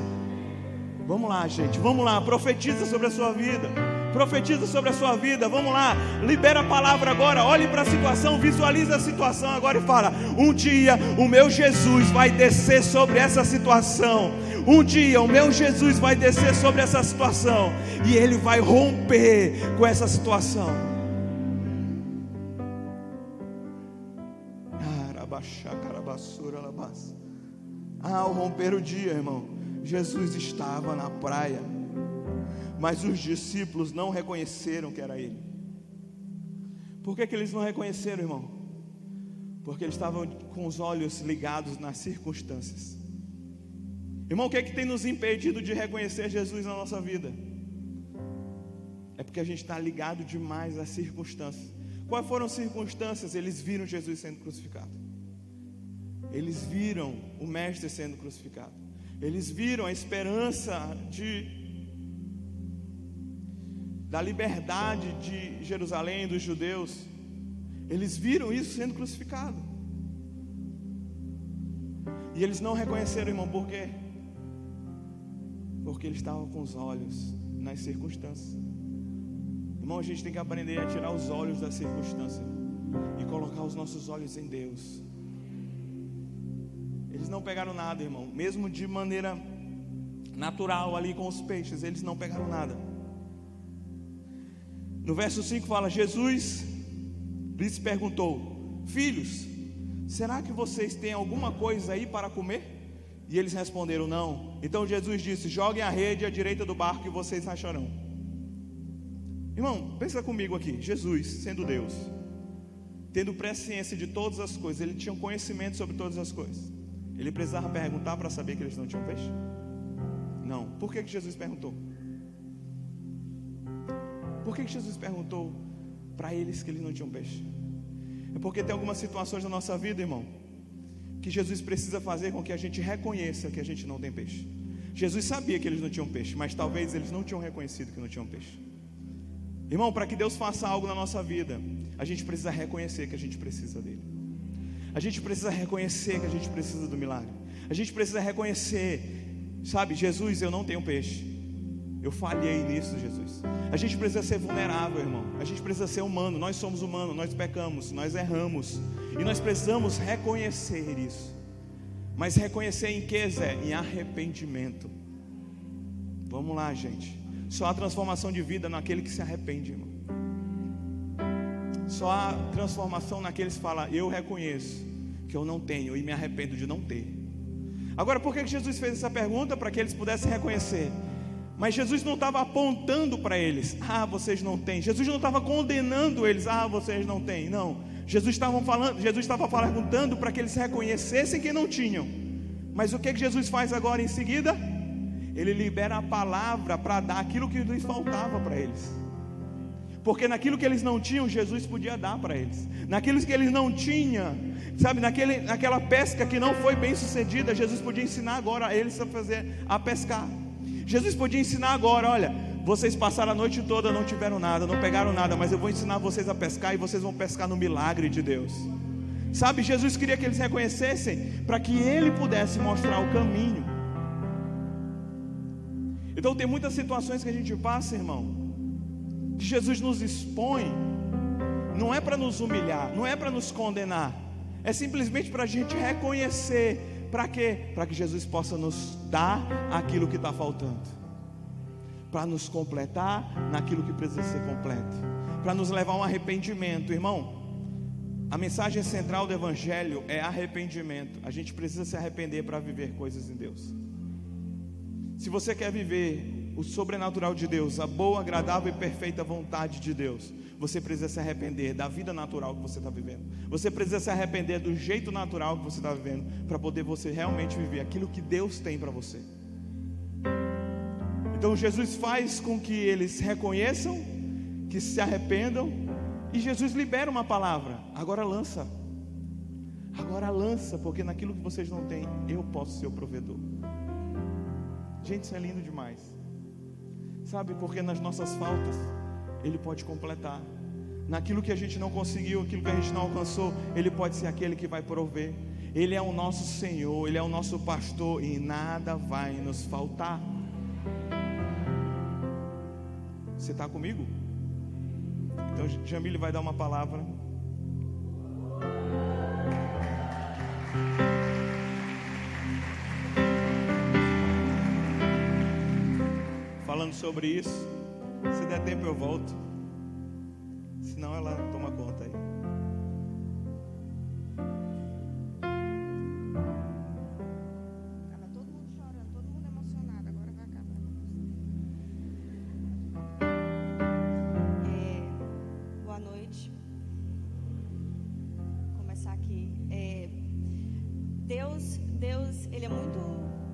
Vamos lá, gente, vamos lá, profetiza sobre a sua vida. Profetiza sobre a sua vida, vamos lá, libera a palavra agora, olhe para a situação, visualiza a situação agora e fala, um dia o meu Jesus vai descer sobre essa situação, um dia o meu Jesus vai descer sobre essa situação, e Ele vai romper com essa situação. Ao romper o dia, irmão, Jesus estava na praia, mas os discípulos não reconheceram que era Ele. Por que eles não reconheceram, irmão? Porque eles estavam com os olhos ligados nas circunstâncias. Irmão, o que é que tem nos impedido de reconhecer Jesus na nossa vida? É porque a gente está ligado demais às circunstâncias. Quais foram as circunstâncias? Eles viram Jesus sendo crucificado. Eles viram o Mestre sendo crucificado. Eles viram a esperança da liberdade de Jerusalém, dos judeus. Eles viram isso sendo crucificado. E eles não reconheceram, irmão, por quê? Porque eles estavam com os olhos nas circunstâncias. Irmão, a gente tem que aprender a tirar os olhos da circunstância e colocar os nossos olhos em Deus. Eles não pegaram nada, irmão. Mesmo de maneira natural ali com os peixes, eles não pegaram nada. No verso 5 fala: Jesus lhes perguntou: filhos, será que vocês têm alguma coisa aí para comer? E eles responderam: não. Então Jesus disse: joguem a rede à direita do barco e vocês acharão. Irmão, pensa comigo aqui. Jesus, sendo Deus, tendo presciência de todas as coisas, ele tinha um conhecimento sobre todas as coisas. Ele precisava perguntar para saber que eles não tinham peixe? Não. Por que Jesus perguntou? Por que Jesus perguntou para eles que eles não tinham peixe? É porque tem algumas situações na nossa vida, irmão, que Jesus precisa fazer com que a gente reconheça que a gente não tem peixe. Jesus sabia que eles não tinham peixe, mas talvez eles não tinham reconhecido que não tinham peixe. Irmão, para que Deus faça algo na nossa vida, a gente precisa reconhecer que a gente precisa dele. A gente precisa reconhecer que a gente precisa do milagre. A gente precisa reconhecer, sabe, Jesus, eu não tenho peixe. Eu falhei nisso, Jesus. A gente precisa ser vulnerável, irmão. A gente precisa ser humano. Nós somos humanos, nós pecamos, nós erramos. E nós precisamos reconhecer isso. Mas reconhecer em que, Zé? Em arrependimento. Vamos lá, gente. Só há transformação de vida naquele que se arrepende, irmão. Só há transformação naqueles que falam: eu reconheço que eu não tenho e me arrependo de não ter. Agora, por que Jesus fez essa pergunta? Para que eles pudessem reconhecer. Mas Jesus não estava apontando para eles: ah, vocês não têm. Jesus não estava condenando eles: ah, vocês não têm. Não, Jesus estava perguntando para que eles reconhecessem que não tinham. Mas o que Jesus faz agora em seguida? Ele libera a palavra para dar aquilo que lhes faltava para eles. Porque naquilo que eles não tinham, Jesus podia dar para eles. Naquilo que eles não tinham, sabe, naquela pesca que não foi bem sucedida, Jesus podia ensinar agora a eles a pescar. Jesus podia ensinar agora: olha, vocês passaram a noite toda, não tiveram nada, não pegaram nada, mas eu vou ensinar vocês a pescar e vocês vão pescar no milagre de Deus. Sabe, Jesus queria que eles reconhecessem para que Ele pudesse mostrar o caminho. Então tem muitas situações que a gente passa, irmão, que Jesus nos expõe. Não é para nos humilhar, não é para nos condenar, é simplesmente para a gente reconhecer. Para quê? Para que Jesus possa nos dar aquilo que está faltando, para nos completar naquilo que precisa ser completo, para nos levar a um arrependimento. Irmão, a mensagem central do Evangelho é arrependimento. A gente precisa se arrepender para viver coisas em Deus. Se você quer viver o sobrenatural de Deus, a boa, agradável e perfeita vontade de Deus, você precisa se arrepender da vida natural que você está vivendo. Você precisa se arrepender do jeito natural que você está vivendo, para poder você realmente viver aquilo que Deus tem para você. Então Jesus faz com que eles reconheçam, que se arrependam, e Jesus libera uma palavra: agora lança, porque naquilo que vocês não têm, eu posso ser o provedor. Gente, isso é lindo demais. Sabe, porque nas nossas faltas Ele pode completar. Naquilo que a gente não conseguiu, aquilo que a gente não alcançou, Ele pode ser aquele que vai prover. Ele é o nosso Senhor, Ele é o nosso pastor, e nada vai nos faltar. Você está comigo? Então Jamile vai dar uma palavra. Falando sobre isso. Se der tempo eu volto, senão ela toma conta aí. Estava todo mundo chorando, todo mundo emocionado. Agora vai acabar. Boa noite. Vou começar aqui. Deus, Ele é muito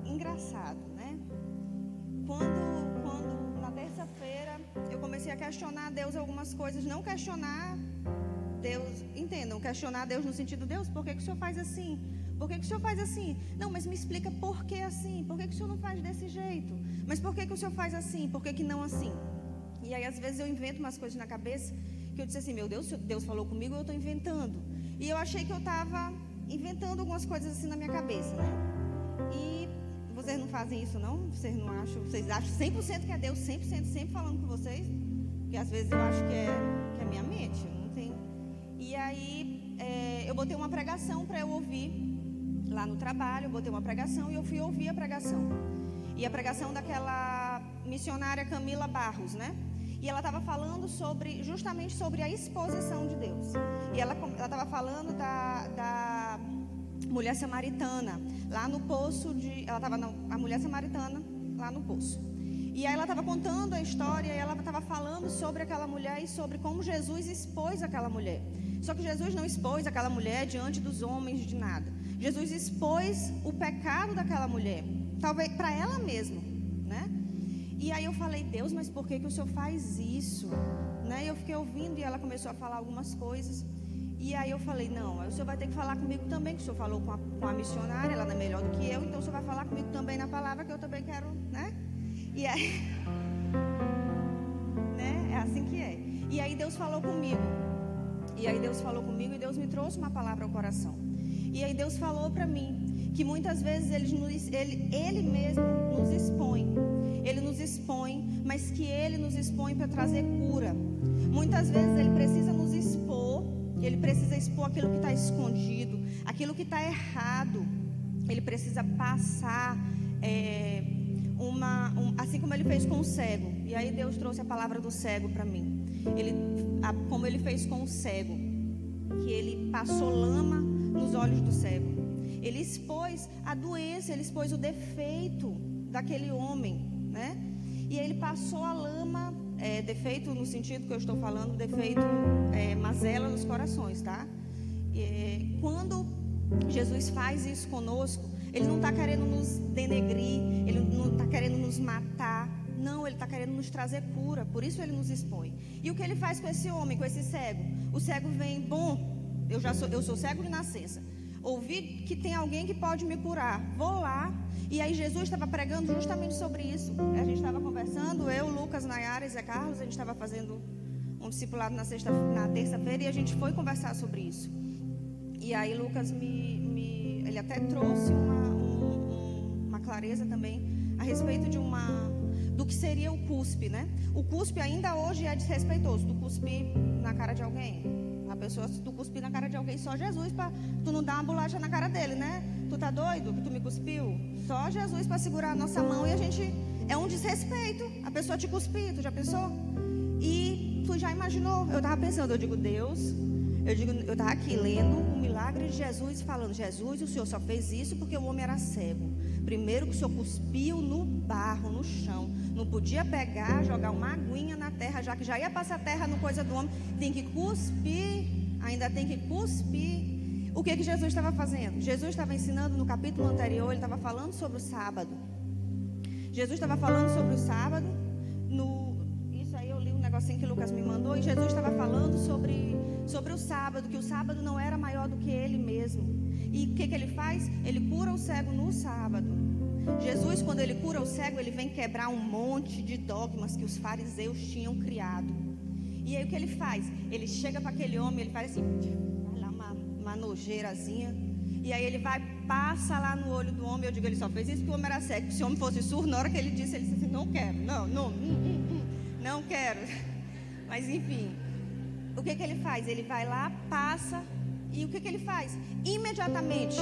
engraçado, né? Quando na terça-feira eu comecei a questionar Deus algumas coisas, não questionar Deus, entendam, questionar Deus no sentido: Deus, por que o Senhor faz assim? Por que o Senhor faz assim? Não, mas me explica por que assim? Por que o Senhor não faz desse jeito? Mas por que o Senhor faz assim? Por que não assim? E aí às vezes eu invento umas coisas na cabeça que eu disse assim: meu Deus, Deus falou comigo, eu estou inventando. E eu achei que eu estava inventando algumas coisas assim na minha cabeça, né? E vocês não fazem isso, não? Vocês não acham? Vocês acham 100% que é Deus, 100% sempre falando com vocês? Porque Porque às vezes eu acho que é minha mente, não tem. E aí eu botei uma pregação para eu ouvir lá no trabalho, eu botei uma pregação e eu fui ouvir a pregação. E a pregação daquela missionária Camila Barros, né? E ela estava falando justamente sobre a exposição de Deus. E ela estava falando da mulher samaritana, lá no poço ela estava, a mulher samaritana, lá no poço. E aí ela estava contando a história, e ela estava falando sobre aquela mulher e sobre como Jesus expôs aquela mulher. Só que Jesus não expôs aquela mulher diante dos homens de nada. Jesus expôs o pecado daquela mulher, talvez para ela mesma, né? E aí eu falei, Deus, mas por que o Senhor faz isso? Né? E eu fiquei ouvindo e ela começou a falar algumas coisas. E aí eu falei, não, o Senhor vai ter que falar comigo também, que o Senhor falou com a missionária, ela não é melhor do que eu, então o Senhor vai falar comigo também na palavra, que eu também quero, né? E aí, né? É assim que é. E aí Deus falou comigo. E Deus me trouxe uma palavra ao coração. E aí Deus falou para mim que muitas vezes Ele mesmo nos expõe. Ele nos expõe, mas que Ele nos expõe para trazer cura. Muitas vezes Ele precisa nos expor. Ele precisa expor aquilo que está escondido, aquilo que está errado. Ele precisa passar, assim como Ele fez com o cego. E aí Deus trouxe a palavra do cego para mim. Como Ele fez com o cego, que Ele passou lama nos olhos do cego. Ele expôs a doença, Ele expôs o defeito daquele homem, né? E Ele passou a lama, defeito no sentido que eu estou falando, defeito, mazela nos corações, tá? Quando Jesus faz isso conosco, Ele não está querendo nos denegrir, Ele não está querendo nos matar, não, Ele está querendo nos trazer cura, por isso Ele nos expõe. E o que Ele faz com esse homem, com esse cego? O cego vem, eu sou cego de nascença, ouvi que tem alguém que pode me curar, vou lá. E aí Jesus estava pregando justamente sobre isso. A gente estava conversando, eu, Lucas, Nayara e Zé Carlos, a gente estava fazendo um discipulado na terça-feira e a gente foi conversar sobre isso. E aí Lucas ele até trouxe uma clareza também a respeito do que seria o cuspe, né? O cuspe ainda hoje é desrespeitoso, tu cuspir na cara de alguém. A pessoa, se tu cuspir na cara de alguém, só Jesus para tu não dar uma bolacha na cara dele, né? Tu tá doido que tu me cuspiu? Só Jesus para segurar a nossa mão. E a gente, é um desrespeito a pessoa te cuspir, tu já pensou? E tu já imaginou? Eu tava pensando, eu tava aqui lendo o milagre de Jesus, falando, Jesus, o Senhor só fez isso porque o homem era cego. Primeiro que o Senhor cuspiu no barro, no chão. Não podia pegar, jogar uma aguinha na terra, já que já ia passar a terra no coisa do homem. Tem que cuspir, ainda tem que cuspir. O que Jesus estava fazendo? Jesus estava ensinando no capítulo anterior, ele estava falando sobre o sábado. Jesus estava falando sobre o sábado. Isso aí eu li um negocinho que o Lucas me mandou. E Jesus estava falando sobre o sábado, que o sábado não era maior do que ele mesmo. E o que ele faz? Ele cura o cego no sábado. Jesus, quando ele cura o cego, ele vem quebrar um monte de dogmas que os fariseus tinham criado. E aí o que ele faz? Ele chega para aquele homem, ele faz assim, vai lá uma nojeirazinha. E aí ele vai, passa lá no olho do homem. Eu digo, ele só fez isso porque o homem era cego. Se o homem fosse surdo, na hora que ele disse assim, não quero, não quero. Mas enfim, o que ele faz? Ele vai lá, passa. E o que ele faz? Imediatamente,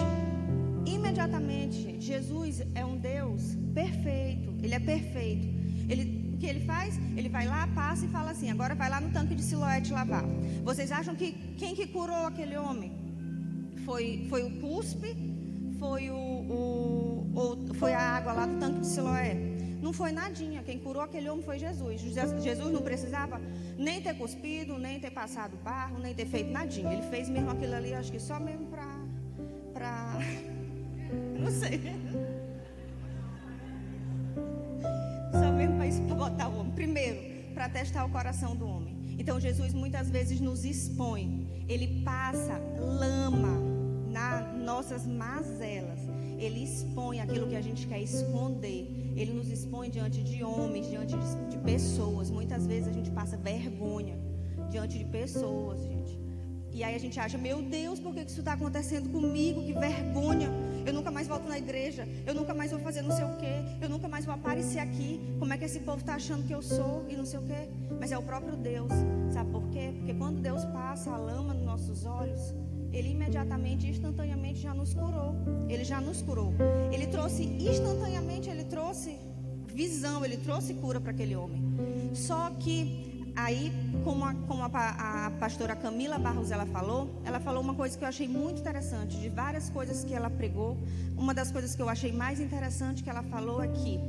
gente, Jesus é um Deus perfeito. Ele é perfeito. O que ele faz? Ele vai lá, passa e fala assim, agora vai lá no tanque de Siloé te lavar. Vocês acham que quem que curou aquele homem? Foi o cuspe? Foi a água lá do tanque de Siloé? Não foi nadinha. Quem curou aquele homem foi Jesus. Jesus não precisava nem ter cuspido, nem ter passado barro, nem ter feito nadinha. Ele fez mesmo aquilo ali, acho que só mesmo pra... não sei. Só mesmo para botar o homem. Primeiro, para testar o coração do homem. Então Jesus muitas vezes nos expõe. Ele passa lama nas nossas mazelas. Ele expõe aquilo que a gente quer esconder. Ele nos expõe diante de homens, diante de pessoas. Muitas vezes a gente passa vergonha diante de pessoas, gente. E aí a gente acha, meu Deus, por que isso está acontecendo comigo? Que vergonha. eu nunca mais volto na igreja, eu nunca mais vou fazer não sei o quê, eu nunca mais vou aparecer aqui, como é que esse povo está achando que eu sou e não sei o quê. Mas é o próprio Deus, sabe por quê? Porque quando Deus passa a lama nos nossos olhos, Ele imediatamente, instantaneamente já nos curou. Ele já nos curou. Ele trouxe instantaneamente, Ele trouxe visão, Ele trouxe cura para aquele homem. Só que aí, como a pastora Camila Barros ela falou uma coisa que eu achei muito interessante. De várias coisas que ela pregou, uma das coisas que eu achei mais interessante que ela falou é que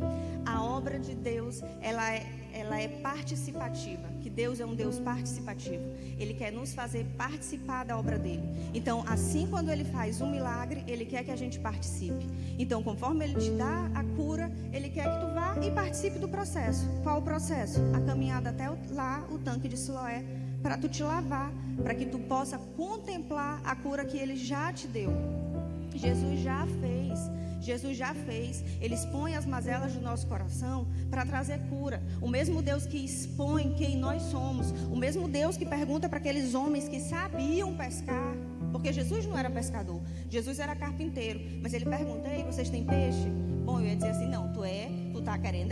a obra de Deus, ela é participativa, que Deus é um Deus participativo. Ele quer nos fazer participar da obra dele. Então, assim, quando ele faz um milagre, ele quer que a gente participe. Então, conforme ele te dá a cura, ele quer que tu vá e participe do processo. Qual o processo? A caminhada até o tanque de Siloé, para tu te lavar, para que tu possa contemplar a cura que ele já te deu. Jesus já fez. Ele expõe as mazelas do nosso coração para trazer cura. O mesmo Deus que expõe quem nós somos, o mesmo Deus que pergunta para aqueles homens que sabiam pescar, porque Jesus não era pescador, Jesus era carpinteiro, mas ele pergunta: ei, vocês têm peixe? Bom, eu ia dizer assim: não, tu tá querendo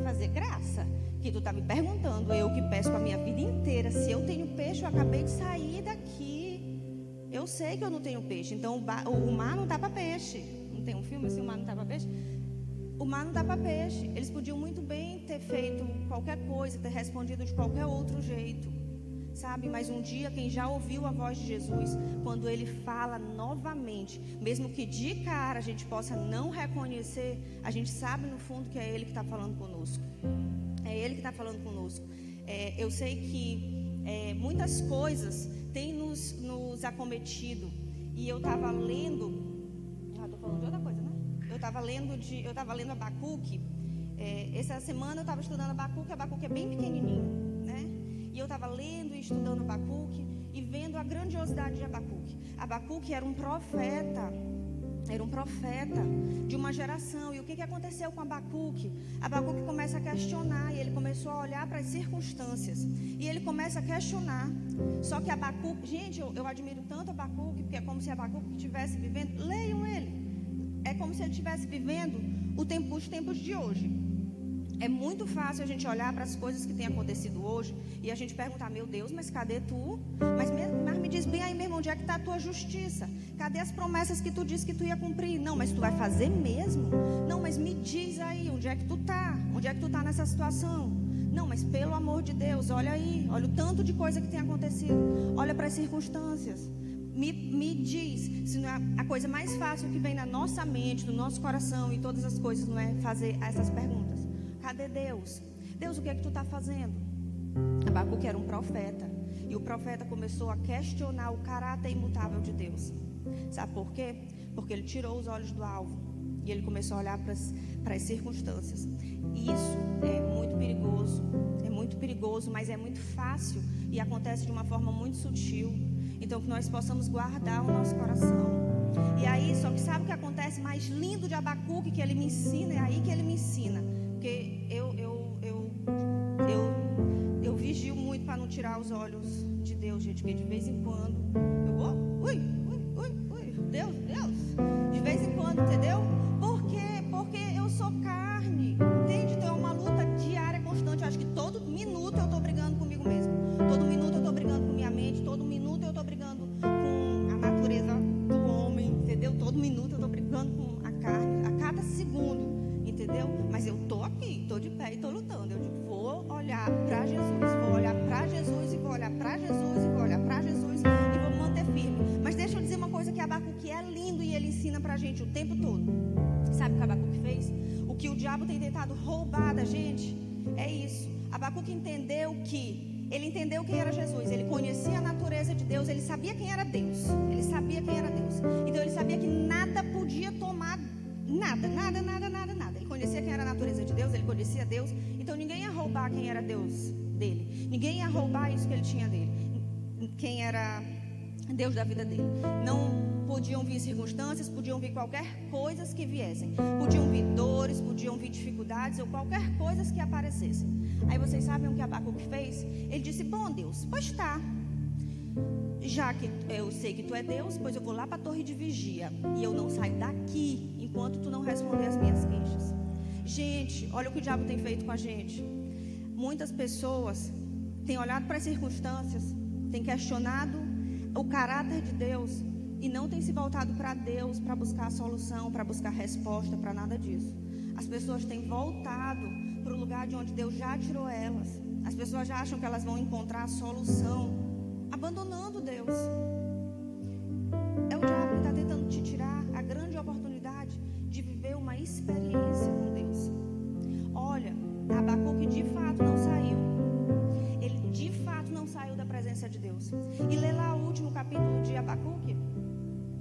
fazer graça, que tu tá me perguntando, eu que pesco a minha vida inteira, se eu tenho peixe, eu acabei de sair daqui. Eu sei que eu não tenho peixe, então o mar não dá para peixe. Não tem um filme assim, o mar não dá para peixe? O mar não dá para peixe. Eles podiam muito bem ter feito qualquer coisa, ter respondido de qualquer outro jeito, sabe? Mas um dia, quem já ouviu a voz de Jesus, quando ele fala novamente, mesmo que de cara a gente possa não reconhecer, a gente sabe no fundo que é ele que está falando conosco. É ele que está falando conosco. Eu sei que muitas coisas têm nos acometido. E eu estava lendo... estou falando de outra coisa, né? Eu estava lendo Abacuque. Essa semana eu estava estudando Abacuque. Abacuque é bem pequenininho, né? E eu estava lendo e estudando Abacuque e vendo a grandiosidade de Abacuque. Abacuque era um profeta de uma geração. E o que aconteceu com Abacuque? Abacuque começa a questionar, e ele começou a olhar para as circunstâncias, e ele começa a questionar. Só que Abacuque, gente, eu admiro tanto Abacuque, porque é como se Abacuque estivesse vivendo, leiam ele, é como se ele estivesse vivendo os tempos de hoje. É muito fácil a gente olhar para as coisas que têm acontecido hoje e a gente perguntar: meu Deus, mas cadê tu? Mas me diz bem aí, meu irmão, onde é que está a tua justiça? Cadê as promessas que tu disse que tu ia cumprir? Não, mas tu vai fazer mesmo? Não, mas me diz aí, onde é que tu está? Onde é que tu está nessa situação? Não, mas pelo amor de Deus, olha aí, olha o tanto de coisa que tem acontecido. Olha para as circunstâncias. Me diz, se não é a coisa mais fácil que vem na nossa mente, no nosso coração e todas as coisas, não é fazer essas perguntas. Cadê Deus? Deus, o que é que tu está fazendo? Abacuque era um profeta. E o profeta começou a questionar o caráter imutável de Deus. Sabe por quê? Porque ele tirou os olhos do alvo. E ele começou a olhar para as circunstâncias. E isso é muito perigoso. É muito perigoso, mas é muito fácil. E acontece de uma forma muito sutil. Então, que nós possamos guardar o nosso coração. E aí, só que sabe o que acontece mais lindo de Abacuque, que ele me ensina? É aí que ele me ensina. Porque eu vigio muito para não tirar os olhos de Deus, gente. Porque de vez em quando eu vou, Deus, de vez em quando, entendeu? Por quê? Porque eu sou carne, entende? Então é uma luta diária, constante. Eu acho que todo minuto eu estou brigando comigo mesmo. Todo minuto eu estou brigando com minha mente. Todo minuto eu estou brigando com a natureza do homem, entendeu? Todo minuto eu estou brigando com a carne. A cada segundo. Entendeu? Mas eu estou aqui, estou de pé e estou lutando. Eu digo, vou olhar para Jesus, vou olhar para Jesus, e vou olhar para Jesus, e vou olhar para Jesus, e vou manter firme. Mas deixa eu dizer uma coisa, que Abacuque é lindo e ele ensina para a gente o tempo todo. Sabe o que Abacuque fez? O que o diabo tem tentado roubar da gente é isso. Abacuque entendeu quem era Jesus. Ele conhecia a natureza de Deus. Ele sabia quem era Deus. Então ele sabia que nada podia tomar nada. Ele conhecia quem era a natureza de Deus, ele conhecia Deus. Então ninguém ia roubar quem era Deus dele. Ninguém ia roubar isso que ele tinha dele. Quem era Deus da vida dele. Não podiam vir circunstâncias, podiam vir qualquer coisas que viessem. Podiam vir dores, podiam vir dificuldades ou qualquer coisas que aparecessem. Aí vocês sabem o que Abacuque fez? Ele disse: bom Deus, pois tá. já que eu sei que tu é Deus, pois eu vou lá para a torre de vigia e eu não saio daqui enquanto tu não responder as minhas queixas. Gente, olha o que o diabo tem feito com a gente. Muitas pessoas têm olhado para as circunstâncias, têm questionado o caráter de Deus e não têm se voltado para Deus para buscar a solução, para buscar resposta, para nada disso. As pessoas têm voltado para o lugar de onde Deus já tirou elas. As pessoas já acham que elas vão encontrar a solução abandonando Deus. É o diabo que está tentando te tirar a grande oportunidade de viver uma experiência com Deus. Olha, Abacuque de fato não saiu. Ele de fato não saiu da presença de Deus. E lê lá o último capítulo de Abacuque.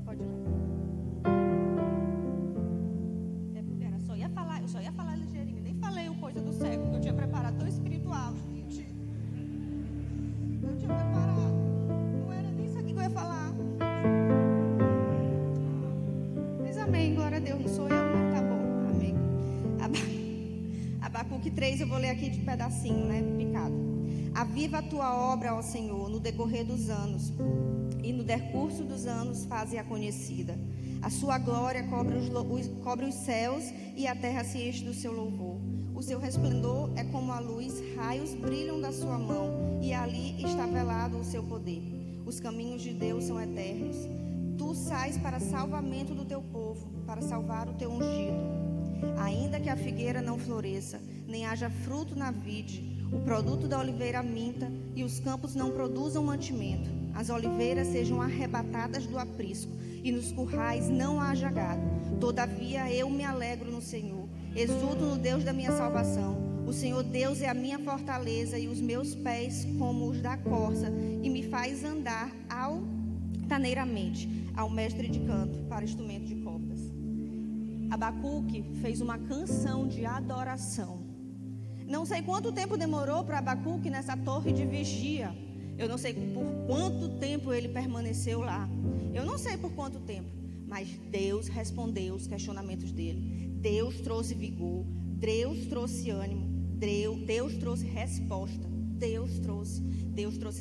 Pode ler. Eu só ia falar ligeirinho. Nem falei o coisa do século que eu tinha preparado, tão espiritual, gente. Eu tinha preparado. Não era nisso aqui que eu ia falar. Mas amém, glória a Deus. Não sou eu, não, tá bom. Amém. Abacuque 3, eu vou ler aqui de pedacinho, né? Picado. Aviva a tua obra, ó Senhor, no decorrer dos anos, e no decurso dos anos faze-a conhecida. A sua glória cobre os céus, e a terra se enche do seu louvor. O seu resplendor é como a luz, raios brilham da sua mão, e ali está velado o seu poder. Os caminhos de Deus são eternos. Tu sais para salvamento do teu povo, para salvar o teu ungido. Ainda que a figueira não floresça, nem haja fruto na vide, o produto da oliveira minta, e os campos não produzam mantimento, as oliveiras sejam arrebatadas do aprisco, e nos currais não haja gado. Todavia eu me alegro no Senhor, exulto no Deus da minha salvação. O Senhor Deus é a minha fortaleza, e os meus pés como os da corça, e me faz andar altaneiramente ao mestre de canto para instrumento de cordas. Abacuque fez uma canção de adoração. Não sei quanto tempo demorou para Abacuque nessa torre de vigia. Eu não sei por quanto tempo ele permaneceu lá. Eu não sei por quanto tempo. Mas Deus respondeu os questionamentos dele. Deus trouxe vigor. Deus trouxe ânimo. Deus trouxe resposta. Deus trouxe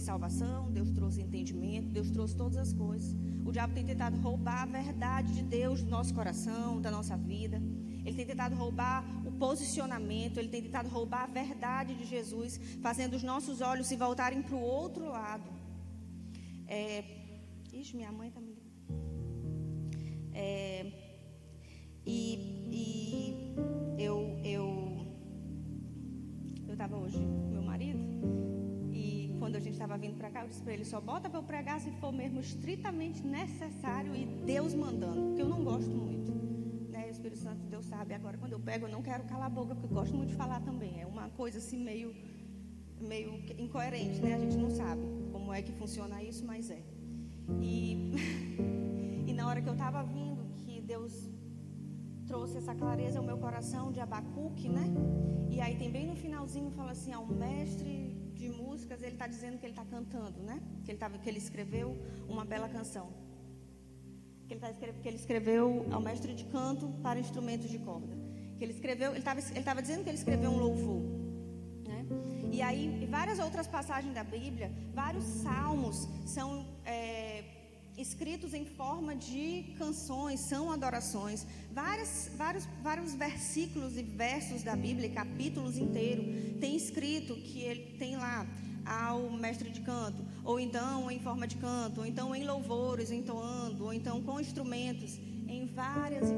salvação. Deus trouxe entendimento. Deus trouxe todas as coisas. O diabo tem tentado roubar a verdade de Deus do nosso coração, da nossa vida. Ele tem tentado roubar o posicionamento, ele tem tentado roubar a verdade de Jesus, fazendo os nossos olhos se voltarem para o outro lado. Ixi, minha mãe está me ligando. Eu estava hoje com meu marido, e quando a gente estava vindo para cá, eu disse para ele, só bota para eu pregar se for mesmo estritamente necessário e Deus mandando, porque eu não gosto muito. O Espírito Santo, Deus sabe, agora quando eu pego eu não quero calar a boca, porque eu gosto muito de falar também, é uma coisa assim meio incoerente, né? A gente não sabe como é que funciona isso, mas é. E na hora que eu estava vindo, que Deus trouxe essa clareza ao meu coração de Abacuque, né? E aí tem bem no finalzinho, fala assim, o mestre de músicas, ele está dizendo que ele está cantando, né? Que ele escreveu uma bela canção. Que ele escreveu ao mestre de canto para instrumentos de corda. Que ele estava dizendo que ele escreveu um louvor, né? E aí, em várias outras passagens da Bíblia, vários salmos são escritos em forma de canções, são adorações. Vários versículos e versos da Bíblia, capítulos inteiros, tem escrito que ele tem lá ao mestre de canto, ou então em forma de canto, ou então em louvores, entoando, ou então com instrumentos, em várias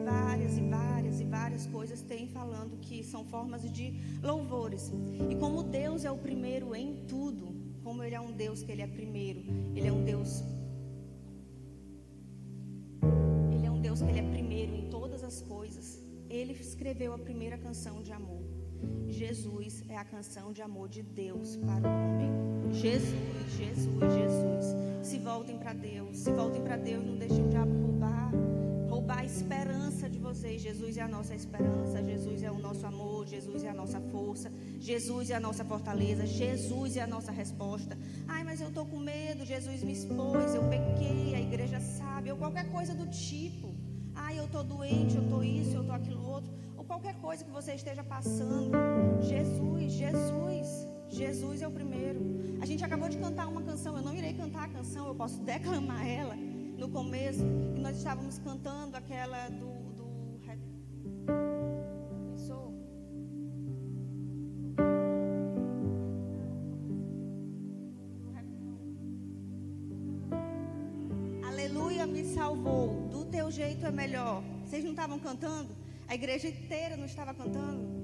coisas tem falando que são formas de louvores. E como Deus é o primeiro em tudo, como Ele é um Deus que Ele é primeiro, Ele é um Deus que Ele é primeiro em todas as coisas, Ele escreveu a primeira canção de amor. Jesus é a canção de amor de Deus para o homem. Jesus. Se voltem para Deus, não deixem o diabo roubar a esperança de vocês. Jesus é a nossa esperança, Jesus é o nosso amor, Jesus é a nossa força, Jesus é a nossa fortaleza, Jesus é a nossa resposta. Ai, mas eu estou com medo, Jesus me expôs, eu pequei, a igreja sabe, ou qualquer coisa do tipo. Ai, eu estou doente, eu estou isso, eu estou aquilo outro, ou qualquer coisa que você esteja passando. Jesus é o primeiro. A gente acabou de cantar uma canção, eu não irei cantar a canção, eu posso declamar ela no começo. E nós estávamos cantando aquela do Pensou? Aleluia, me salvou, do teu jeito é melhor. Vocês não estavam cantando? A igreja inteira não estava cantando?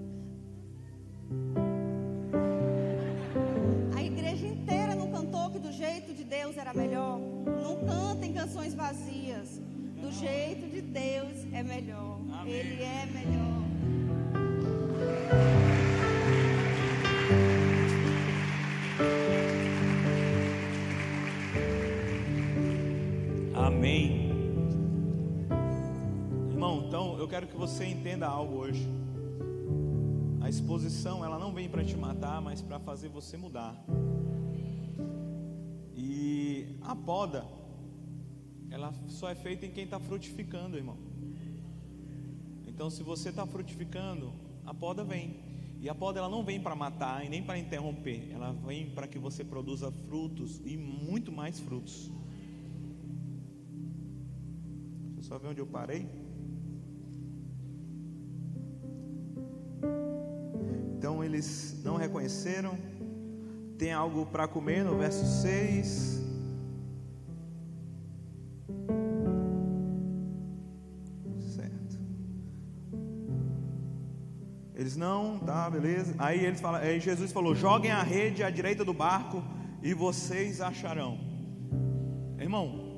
A igreja inteira não cantou que do jeito de Deus era melhor? Não cantem canções vazias. Do jeito de Deus é melhor. Amém. Ele é melhor. Amém. Irmão, então eu quero que você entenda algo hoje. A exposição, ela não vem para te matar, mas para fazer você mudar. E a poda, ela só é feita em quem está frutificando, irmão. Então, se você está frutificando, a poda vem. E a poda, ela não vem para matar e nem para interromper. Ela vem para que você produza frutos e muito mais frutos. Deixa eu só ver onde eu parei. Então eles não reconheceram. Tem algo para comer no verso 6. Certo. Eles não, tá, beleza. Aí Jesus falou: joguem a rede à direita do barco e vocês acharão. Irmão,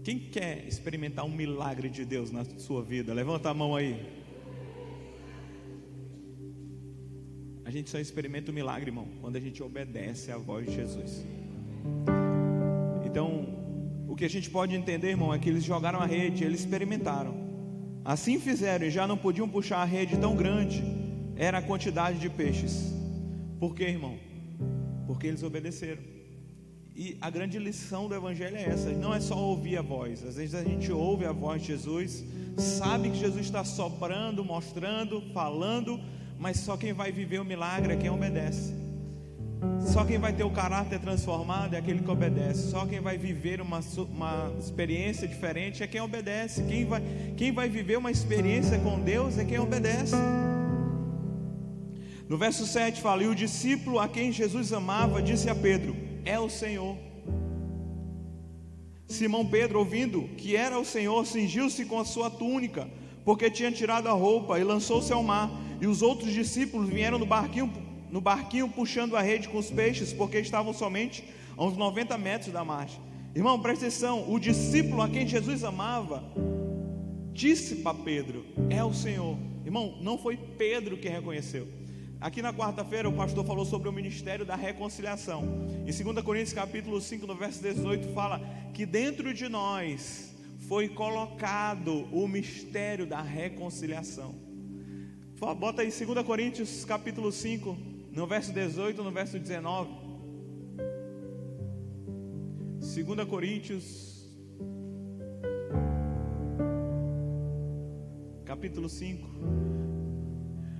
quem quer experimentar um milagre de Deus na sua vida? Levanta a mão aí. A gente só experimenta o milagre, irmão, quando a gente obedece à voz de Jesus. Então, o que a gente pode entender, irmão, é que eles jogaram a rede, eles experimentaram. Assim fizeram e já não podiam puxar a rede tão grande, era a quantidade de peixes. Por quê, irmão? Porque eles obedeceram. E a grande lição do Evangelho é essa: não é só ouvir a voz. Às vezes a gente ouve a voz de Jesus, sabe que Jesus está soprando, mostrando, falando, mas só quem vai viver o milagre é quem obedece. Só quem vai ter o caráter transformado é aquele que obedece. Só quem vai viver uma experiência diferente é quem obedece. Quem vai viver uma experiência com Deus é quem obedece. No verso 7 fala: e o discípulo a quem Jesus amava disse a Pedro: é o Senhor. Simão Pedro, ouvindo que era o Senhor, cingiu-se com a sua túnica, porque tinha tirado a roupa, e lançou-se ao mar. E os outros discípulos vieram no barquinho puxando a rede com os peixes, porque estavam somente a uns 90 metros da margem. Irmão, presta atenção: o discípulo a quem Jesus amava disse para Pedro: é o Senhor. Irmão, não foi Pedro que reconheceu. Aqui na quarta-feira o pastor falou sobre o ministério da reconciliação. Em 2 Coríntios capítulo 5, no verso 18, fala que dentro de nós foi colocado o mistério da reconciliação. Bota aí 2 Coríntios capítulo 5, no verso 18, no verso 19. 2 Coríntios capítulo 5.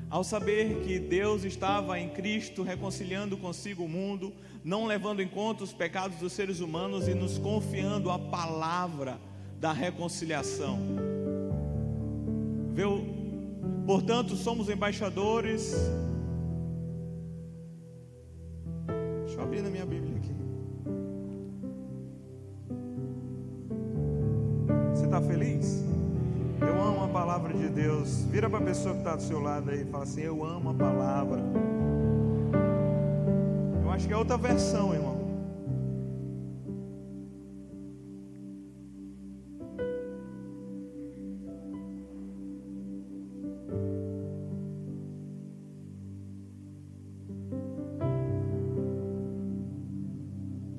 Ao saber que Deus estava em Cristo reconciliando consigo o mundo, não levando em conta os pecados dos seres humanos e nos confiando a palavra da reconciliação. Portanto, somos embaixadores. Deixa eu abrir na minha Bíblia aqui. Você está feliz? Eu amo a palavra de Deus. Vira para a pessoa que está do seu lado aí e fala assim: eu amo a palavra. Eu acho que é outra versão, irmão.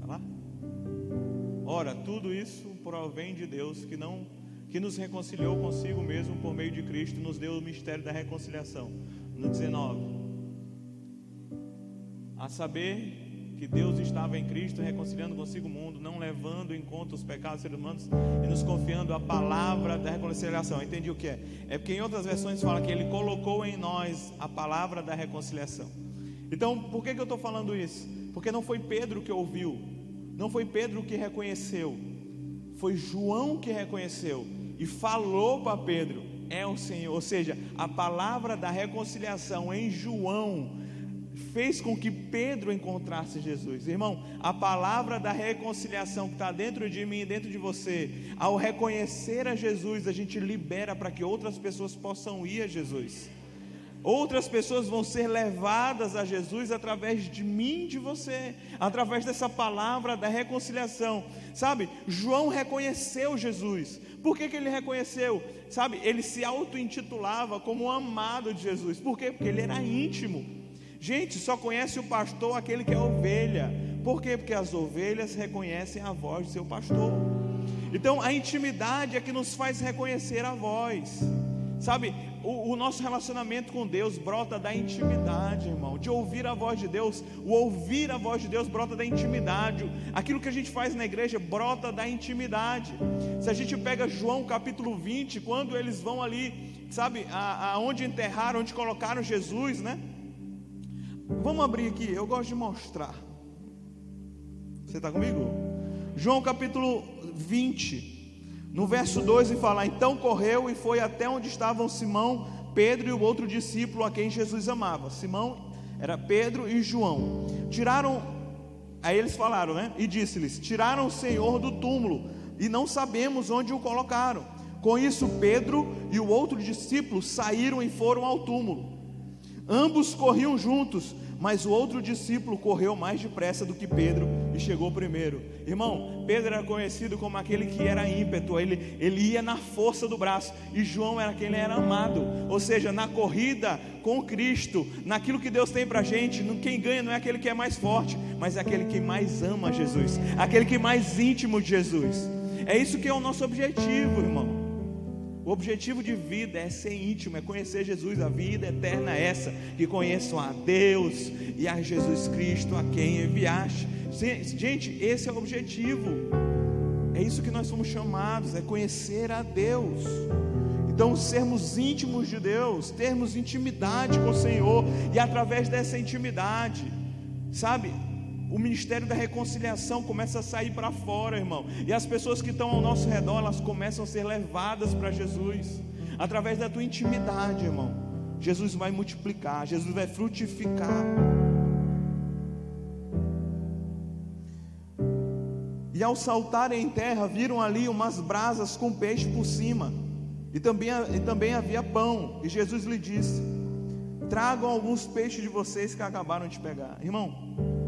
Tá lá? Ora, tudo isso provém de Deus, que nos reconciliou consigo mesmo por meio de Cristo, nos deu o mistério da reconciliação. No 19, a saber que Deus estava em Cristo reconciliando consigo o mundo, não levando em conta os pecados dos seres humanos e nos confiando a palavra da reconciliação. Entendi o que é? É porque em outras versões fala que Ele colocou em nós a palavra da reconciliação. Então, por que eu estou falando isso? Porque não foi Pedro que ouviu, não foi Pedro que reconheceu, foi João que reconheceu e falou para Pedro: é o Senhor. Ou seja, a palavra da reconciliação em João fez com que Pedro encontrasse Jesus. Irmão, a palavra da reconciliação que está dentro de mim e dentro de você, ao reconhecer a Jesus, a gente libera para que outras pessoas possam ir a Jesus. Outras pessoas vão ser levadas a Jesus através de mim e de você, através dessa palavra da reconciliação. Sabe, João reconheceu Jesus. Por que ele reconheceu? Sabe, ele se auto-intitulava como o amado de Jesus. Por quê? Porque ele era íntimo. Gente, só conhece o pastor aquele que é ovelha. Por quê? Porque as ovelhas reconhecem a voz do seu pastor. Então a intimidade é que nos faz reconhecer a voz. Sabe, o nosso relacionamento com Deus brota da intimidade, irmão. De ouvir a voz de Deus. O ouvir a voz de Deus brota da intimidade. Aquilo que a gente faz na igreja brota da intimidade. Se a gente pega João capítulo 20, quando eles vão ali, sabe, aonde enterraram, onde colocaram Jesus, né? Vamos abrir aqui, eu gosto de mostrar. Você está comigo? João capítulo 20, no verso 2, ele fala: então correu e foi até onde estavam Simão, Pedro e o outro discípulo a quem Jesus amava. Simão era Pedro e João. Aí eles falaram, né? E disse-lhes: tiraram o Senhor do túmulo e não sabemos onde o colocaram. Com isso Pedro e o outro discípulo saíram e foram ao túmulo. Ambos corriam juntos, mas o outro discípulo correu mais depressa do que Pedro e chegou primeiro. Irmão, Pedro era conhecido como aquele que era ímpeto, ele ia na força do braço, e João era aquele que era amado. Ou seja, na corrida com Cristo, naquilo que Deus tem pra gente, quem ganha não é aquele que é mais forte, mas é aquele que mais ama Jesus, aquele que é mais íntimo de Jesus. É isso que é o nosso objetivo, irmão. O objetivo de vida é ser íntimo, é conhecer Jesus. A vida eterna é essa, que conheçam a Deus e a Jesus Cristo, a quem enviaste. Gente, esse é o objetivo. É isso que nós somos chamados, é conhecer a Deus. Então, sermos íntimos de Deus, termos intimidade com o Senhor, e através dessa intimidade, sabe, o ministério da reconciliação começa a sair para fora, irmão. E as pessoas que estão ao nosso redor, elas começam a ser levadas para Jesus. Através da tua intimidade, irmão, Jesus vai multiplicar, Jesus vai frutificar. E ao saltarem em terra, viram ali umas brasas com peixe por cima, e também havia pão. E Jesus lhe disse: tragam alguns peixes de vocês que acabaram de pegar. Irmão,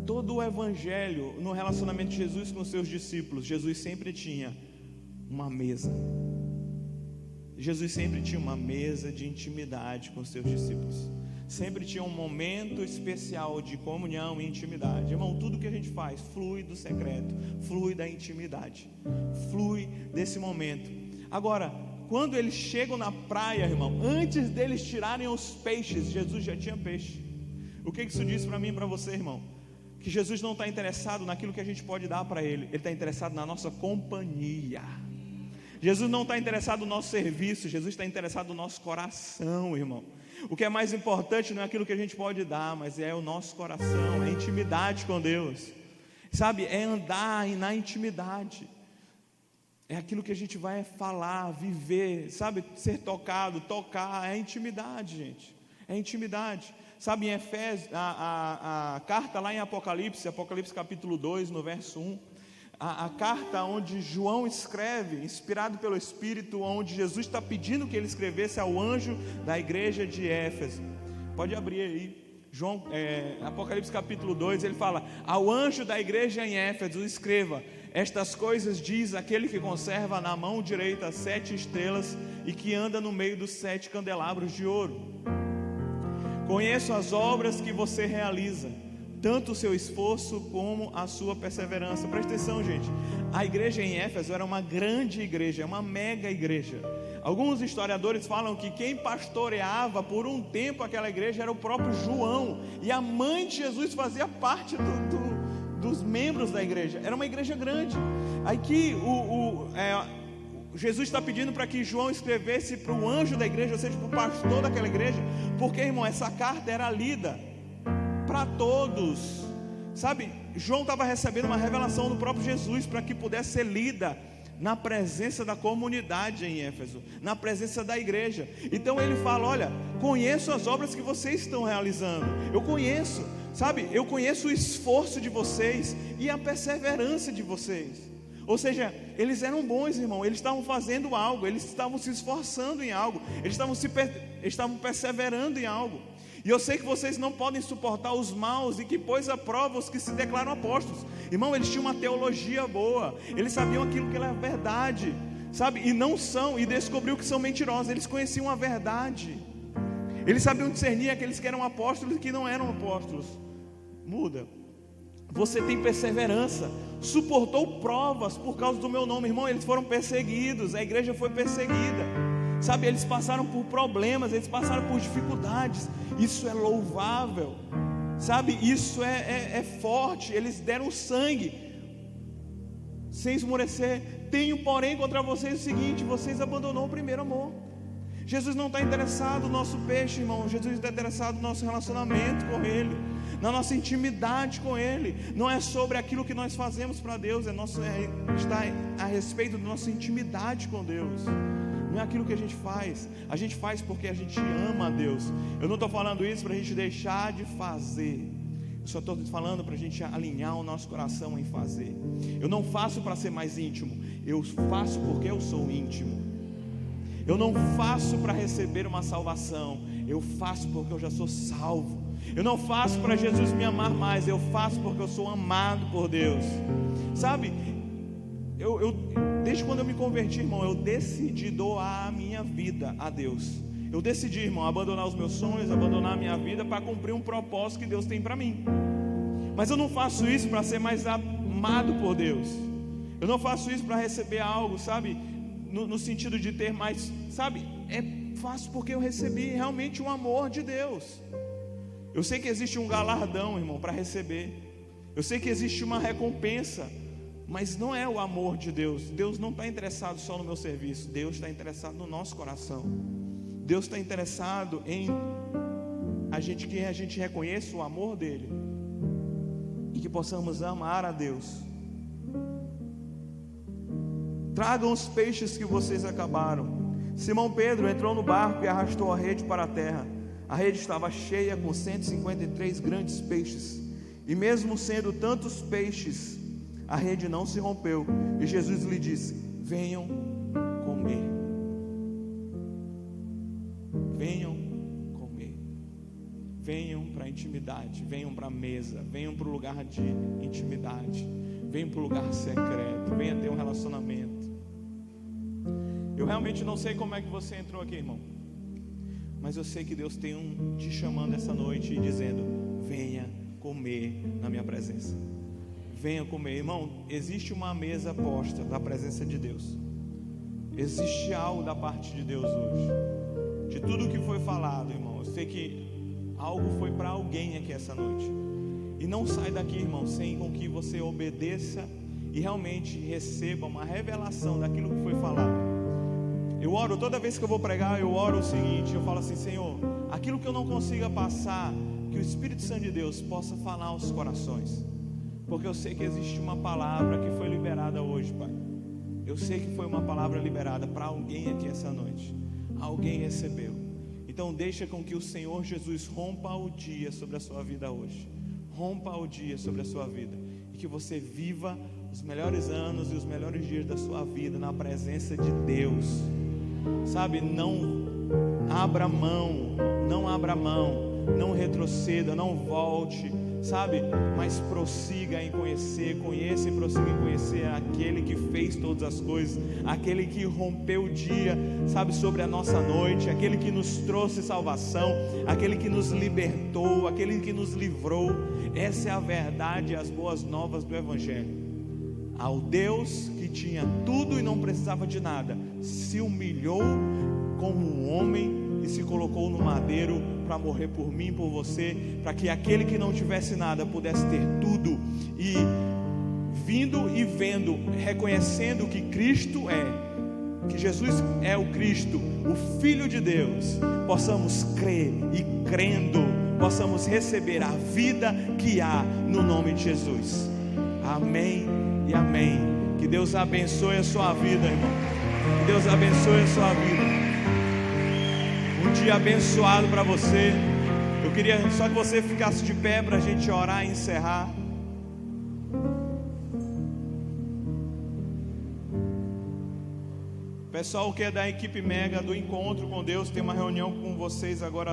todo o evangelho, no relacionamento de Jesus com os seus discípulos, Jesus sempre tinha uma mesa. Jesus sempre tinha uma mesa de intimidade com os seus discípulos. Sempre tinha um momento especial de comunhão e intimidade. Irmão, tudo que a gente faz flui do secreto, flui da intimidade, flui desse momento. Agora, quando eles chegam na praia, irmão, antes deles tirarem os peixes, Jesus já tinha peixe. O que isso diz para mim e para você, irmão? Que Jesus não está interessado naquilo que a gente pode dar para Ele, Ele está interessado na nossa companhia. Jesus não está interessado no nosso serviço, Jesus está interessado no nosso coração, irmão. O que é mais importante não é aquilo que a gente pode dar, mas é o nosso coração, é a intimidade com Deus. Sabe, é andar na intimidade. É aquilo que a gente vai falar, viver, sabe, ser tocado, tocar, é intimidade, gente. É intimidade. Sabe, em Efésios, a carta lá em Apocalipse capítulo 2, no verso 1, a carta onde João escreve, inspirado pelo Espírito, onde Jesus está pedindo que ele escrevesse ao anjo da igreja de Éfeso. Pode abrir aí, Apocalipse capítulo 2, ele fala: ao anjo da igreja em Éfeso escreva: estas coisas diz aquele que conserva na mão direita 7 estrelas e que anda no meio dos 7 candelabros de ouro. Conheço as obras que você realiza, tanto o seu esforço como a sua perseverança. Presta atenção, gente. A igreja em Éfeso era uma grande igreja, uma mega igreja. Alguns historiadores falam que quem pastoreava por um tempo aquela igreja era o próprio João, e a mãe de Jesus fazia parte dos membros da igreja. Era uma igreja grande. Aí que Jesus está pedindo para que João escrevesse para o anjo da igreja, ou seja, para o pastor daquela igreja, porque, irmão, essa carta era lida para todos, sabe? João estava recebendo uma revelação do próprio Jesus para que pudesse ser lida na presença da comunidade em Éfeso, na presença da igreja. Então ele fala: olha, conheço as obras que vocês estão realizando, eu conheço, sabe? Eu conheço o esforço de vocês e a perseverança de vocês. Ou seja, eles eram bons, irmão, eles estavam fazendo algo, eles estavam se esforçando em algo, eles estavam perseverando em algo. E eu sei que vocês não podem suportar os maus e que pôs à prova os que se declaram apóstolos. Irmão, eles tinham uma teologia boa, eles sabiam aquilo que era verdade, sabe? E não são, e descobriu que são mentirosos. Eles conheciam a verdade, eles sabiam discernir aqueles que eram apóstolos e que não eram apóstolos. Muda. Você tem perseverança, suportou provas por causa do meu nome. Irmão, eles foram perseguidos, a igreja foi perseguida, sabe? Eles passaram por problemas, eles passaram por dificuldades. Isso é louvável, sabe? Isso é forte. Eles deram sangue sem esmorecer. Tenho, porém, contra vocês o seguinte: vocês abandonaram o primeiro amor. Jesus não está interessado no nosso peixe, irmão. Jesus está interessado no nosso relacionamento com Ele, na nossa intimidade com Ele. Não é sobre aquilo que nós fazemos para Deus, está a respeito da nossa intimidade com Deus. Não é aquilo que a gente faz porque a gente ama a Deus. Eu não estou falando isso para a gente deixar de fazer, eu só estou falando para a gente alinhar o nosso coração em fazer. Eu não faço para ser mais íntimo, eu faço porque eu sou íntimo. Eu não faço para receber uma salvação, eu faço porque eu já sou salvo. Eu não faço para Jesus me amar mais, eu faço porque eu sou amado por Deus. Sabe, desde quando eu me converti, irmão, eu decidi doar a minha vida a Deus. Eu decidi, irmão, abandonar os meus sonhos, abandonar a minha vida para cumprir um propósito que Deus tem para mim. Mas eu não faço isso para ser mais amado por Deus. Eu não faço isso para receber algo, sabe, no sentido de ter mais, sabe? Faço porque eu recebi realmente o amor de Deus. Eu sei que existe um galardão, irmão, para receber. Eu sei que existe uma recompensa, mas não é o amor de Deus. Deus não está interessado só no meu serviço. Deus está interessado no nosso coração. Deus está interessado em que a gente reconheça o amor dele e que possamos amar a Deus. Tragam os peixes que vocês acabaram. Simão Pedro entrou no barco e arrastou a rede para a terra. A rede estava cheia com 153 grandes peixes. E mesmo sendo tantos peixes, a rede não se rompeu. E Jesus lhe disse: venham comer. Venham comer. Venham para a intimidade. Venham para a mesa. Venham para o lugar de intimidade. Venham para o lugar secreto. Venham ter um relacionamento. Eu realmente não sei como é que você entrou aqui, irmão, mas eu sei que Deus tem te chamando essa noite e dizendo: venha comer na minha presença. Venha comer, irmão. Existe uma mesa posta da presença de Deus. Existe algo da parte de Deus hoje. De tudo que foi falado, irmão, eu sei que algo foi para alguém aqui essa noite. E não sai daqui, irmão, sem com que você obedeça e realmente receba uma revelação daquilo que foi falado. Eu oro, toda vez que eu vou pregar, eu oro o seguinte, eu falo assim: Senhor, aquilo que eu não consiga passar, que o Espírito Santo de Deus possa falar aos corações, porque eu sei que existe uma palavra que foi liberada hoje, Pai. Eu sei que foi uma palavra liberada para alguém aqui essa noite. Alguém recebeu. Então deixa com que o Senhor Jesus rompa o dia sobre a sua vida hoje. Rompa o dia sobre a sua vida, e que você viva os melhores anos e os melhores dias da sua vida na presença de Deus. Sabe, não abra mão, não retroceda, não volte, sabe, mas prossiga em conhecer, conheça e prossiga em conhecer aquele que fez todas as coisas, aquele que rompeu o dia, sabe, sobre a nossa noite, aquele que nos trouxe salvação, aquele que nos libertou, aquele que nos livrou. Essa é a verdade e as boas novas do Evangelho. Ao Deus que tinha tudo e não precisava de nada, se humilhou como um homem e se colocou no madeiro para morrer por mim, por você, para que aquele que não tivesse nada pudesse ter tudo. E vindo e vendo, reconhecendo que Cristo é que Jesus é o Cristo, o Filho de Deus, possamos crer e crendo, possamos receber a vida que há no nome de Jesus. Amém e amém. Que Deus abençoe a sua vida, irmão. Que Deus abençoe a sua vida. Um dia abençoado para você. Eu queria só que você ficasse de pé para a gente orar e encerrar. Pessoal que é da equipe Mega do Encontro com Deus, tem uma reunião com vocês agora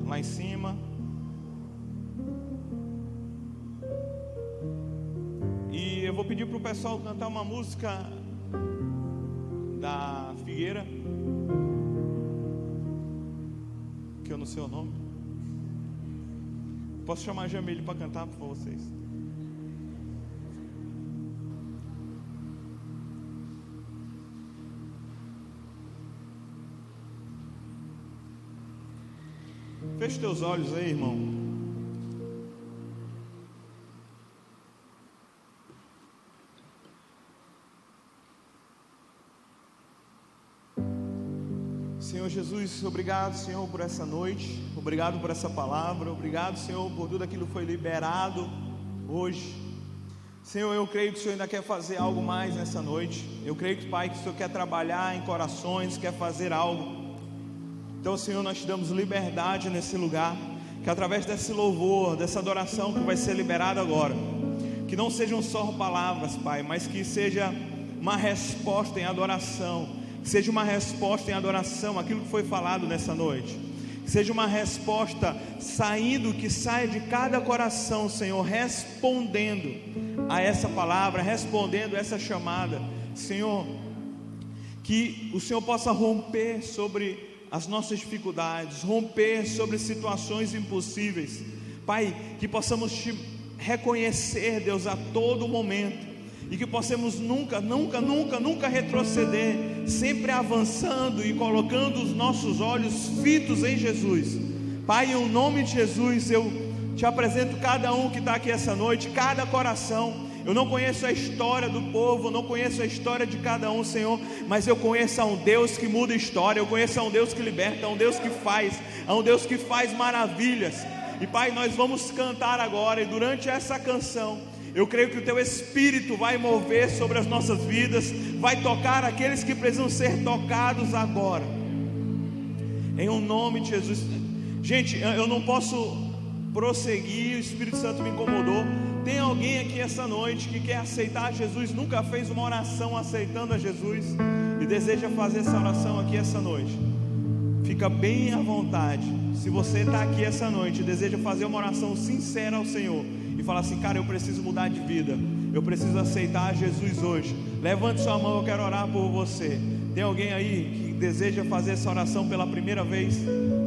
lá em cima. E eu vou pedir para o pessoal cantar uma música da Figueira, que eu não sei o nome. Posso chamar a Jamile para cantar para vocês? Feche teus olhos aí, irmão. Senhor Jesus, obrigado, Senhor, por essa noite. Obrigado por essa palavra. Obrigado, Senhor, por tudo aquilo que foi liberado hoje. Senhor, eu creio que o Senhor ainda quer fazer algo mais nessa noite. Eu creio que, Pai, que o Senhor quer trabalhar em corações, quer fazer algo. Então, Senhor, nós te damos liberdade nesse lugar, que através desse louvor, dessa adoração que vai ser liberada agora, que não sejam só palavras, Pai, mas que seja uma resposta em adoração, que seja uma resposta em adoração àquilo que foi falado nessa noite, que seja uma resposta saindo, que saia de cada coração, Senhor, respondendo a essa palavra, respondendo a essa chamada, Senhor, que o Senhor possa romper sobre as nossas dificuldades, romper sobre situações impossíveis, Pai, que possamos te reconhecer, Deus, a todo momento, e que possamos nunca retroceder, sempre avançando e colocando os nossos olhos fitos em Jesus. Pai, em nome de Jesus, eu te apresento cada um que está aqui essa noite, cada coração. Eu não conheço a história do povo, não conheço a história de cada um, Senhor, mas eu conheço a um Deus que muda a história, eu conheço a um Deus que liberta, a um Deus que faz, a um Deus que faz maravilhas. E Pai, nós vamos cantar agora, e durante essa canção, eu creio que o Teu Espírito vai mover sobre as nossas vidas, vai tocar aqueles que precisam ser tocados agora, em um nome de Jesus. Gente, eu não posso prosseguir, o Espírito Santo me incomodou. Tem alguém aqui essa noite que quer aceitar Jesus, nunca fez uma oração aceitando a Jesus e deseja fazer essa oração aqui essa noite? Fica bem à vontade. Se você está aqui essa noite e deseja fazer uma oração sincera ao Senhor e falar assim: cara, eu preciso mudar de vida, eu preciso aceitar Jesus hoje, levante sua mão, eu quero orar por você. Tem alguém aí que deseja fazer essa oração pela primeira vez?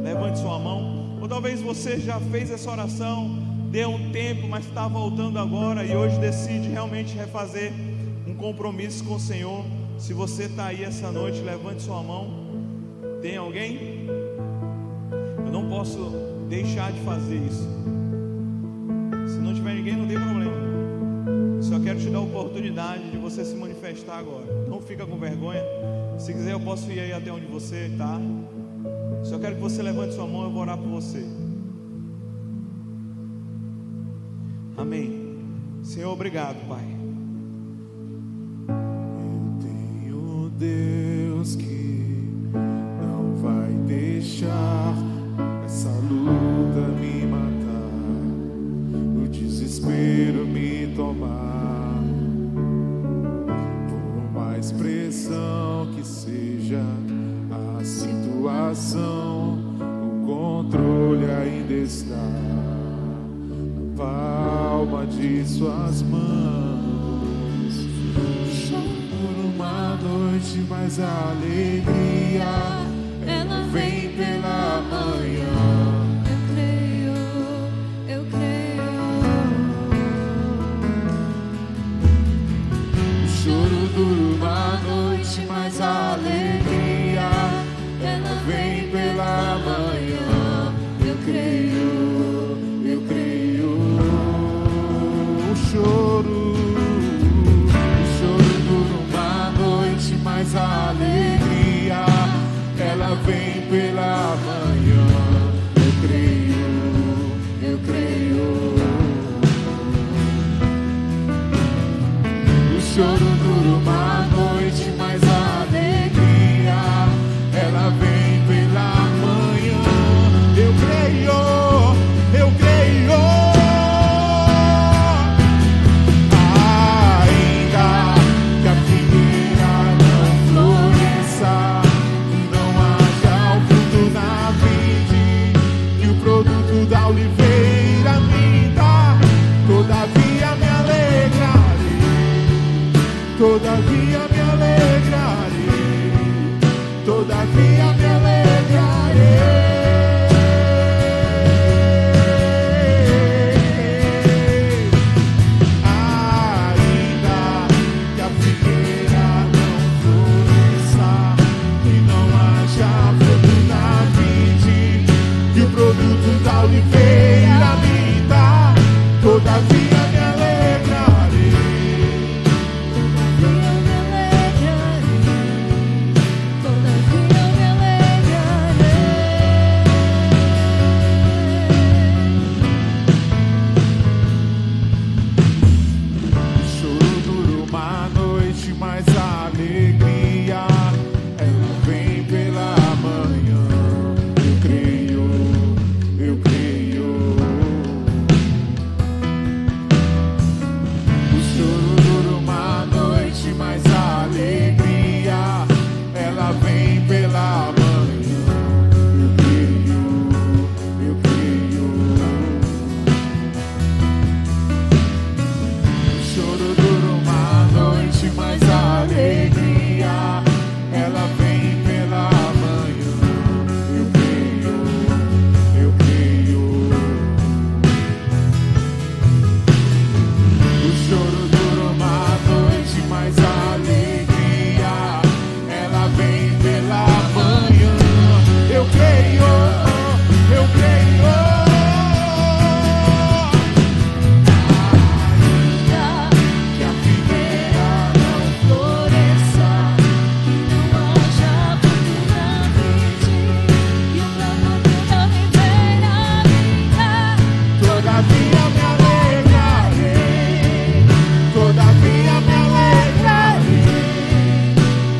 Levante sua mão. Ou talvez você já fez essa oração, deu um tempo, mas está voltando agora e hoje decide realmente refazer um compromisso com o Senhor. Se você está aí essa noite, levante sua mão. Tem alguém? Eu não posso deixar de fazer isso. Se não tiver ninguém, não tem problema. Eu só quero te dar a oportunidade de você se manifestar agora. Não fica com vergonha. Se quiser, eu posso ir aí até onde você está. Só quero que você levante sua mão e eu vou orar por você. Amém. Senhor, obrigado, Pai. Eu tenho um Deus que não vai deixar essa luta me matar, o desespero me tomar. Por mais pressão que seja a situação, o controle ainda está na palma de suas mãos. Choro por uma noite, mas a alegria ela vem pela manhã. Eu creio. O choro dura uma noite, mas a alegria ela vem pela manhã. Eu creio. Eu creio. O choro dura uma noite, mas a alegria oliveira me dá, todavia me alegrarei, todavia me alegrarei, todavia me alegrarei. Oliveira me dá, todavia me alegrarei, todavia me alegrarei, todavia me alegrarei. O choro dura uma noite, mas a alegria ela vem pela manhã. Eu creio. O choro dura uma noite, mas a alegria ela vem pela manhã. Eu creio. O choro dura uma noite, mas a alegria ela vem pela manhã. Eu creio. O choro dura uma noite, mas a alegria ela vem pela manhã. Eu creio, eu creio. Ainda que a figueira não floresça, que não haja fruto na vide, e o produto da oliveira me dá, todavia me alegrarei, todavia me alegrarei,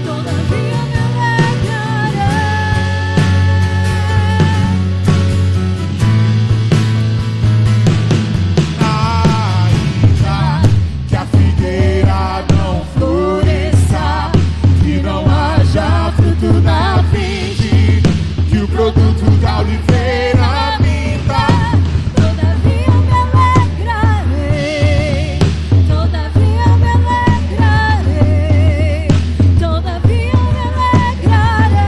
todavia me alegrarei. Ainda que a figueira não floresça, que não haja fruto na vide, que o produto da oliveira me dá, todavia me alegrarei, todavia me alegrarei, todavia me alegrarei.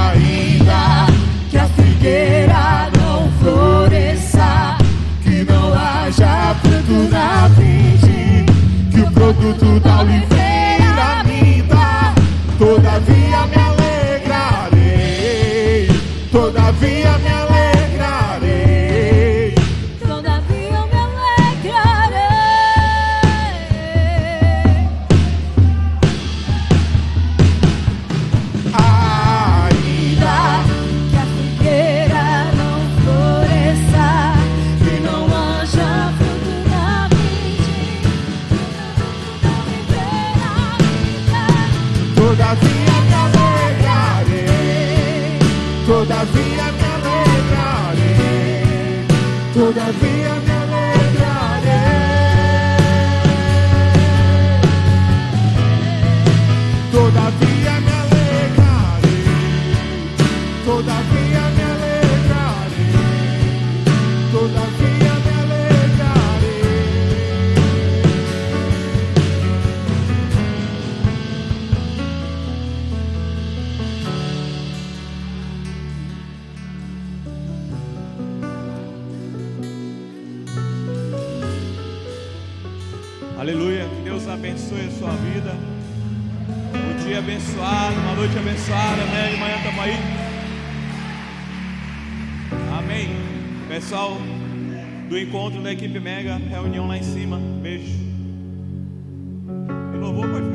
Ainda que a figueira não floresça, que não haja fruto na vide, que o produto da oliveira me dá, todavia me alegrarei, todavia me alegrarei, todavia me alegrarei. Ainda que a figueira não floresça, que não haja fruto na vide, todavia me alegrarei, todavia me alegrarei, todavia me alegrarei, todavia me alegrarei, todavia me alegrarei, todavia me alegrarei. Aleluia, que Deus abençoe a sua vida. Um dia abençoado, uma noite abençoada, né? De manhã estamos aí. Amém. Pessoal do encontro da equipe Mega, reunião lá em cima. Beijo. E louvor pode ficar.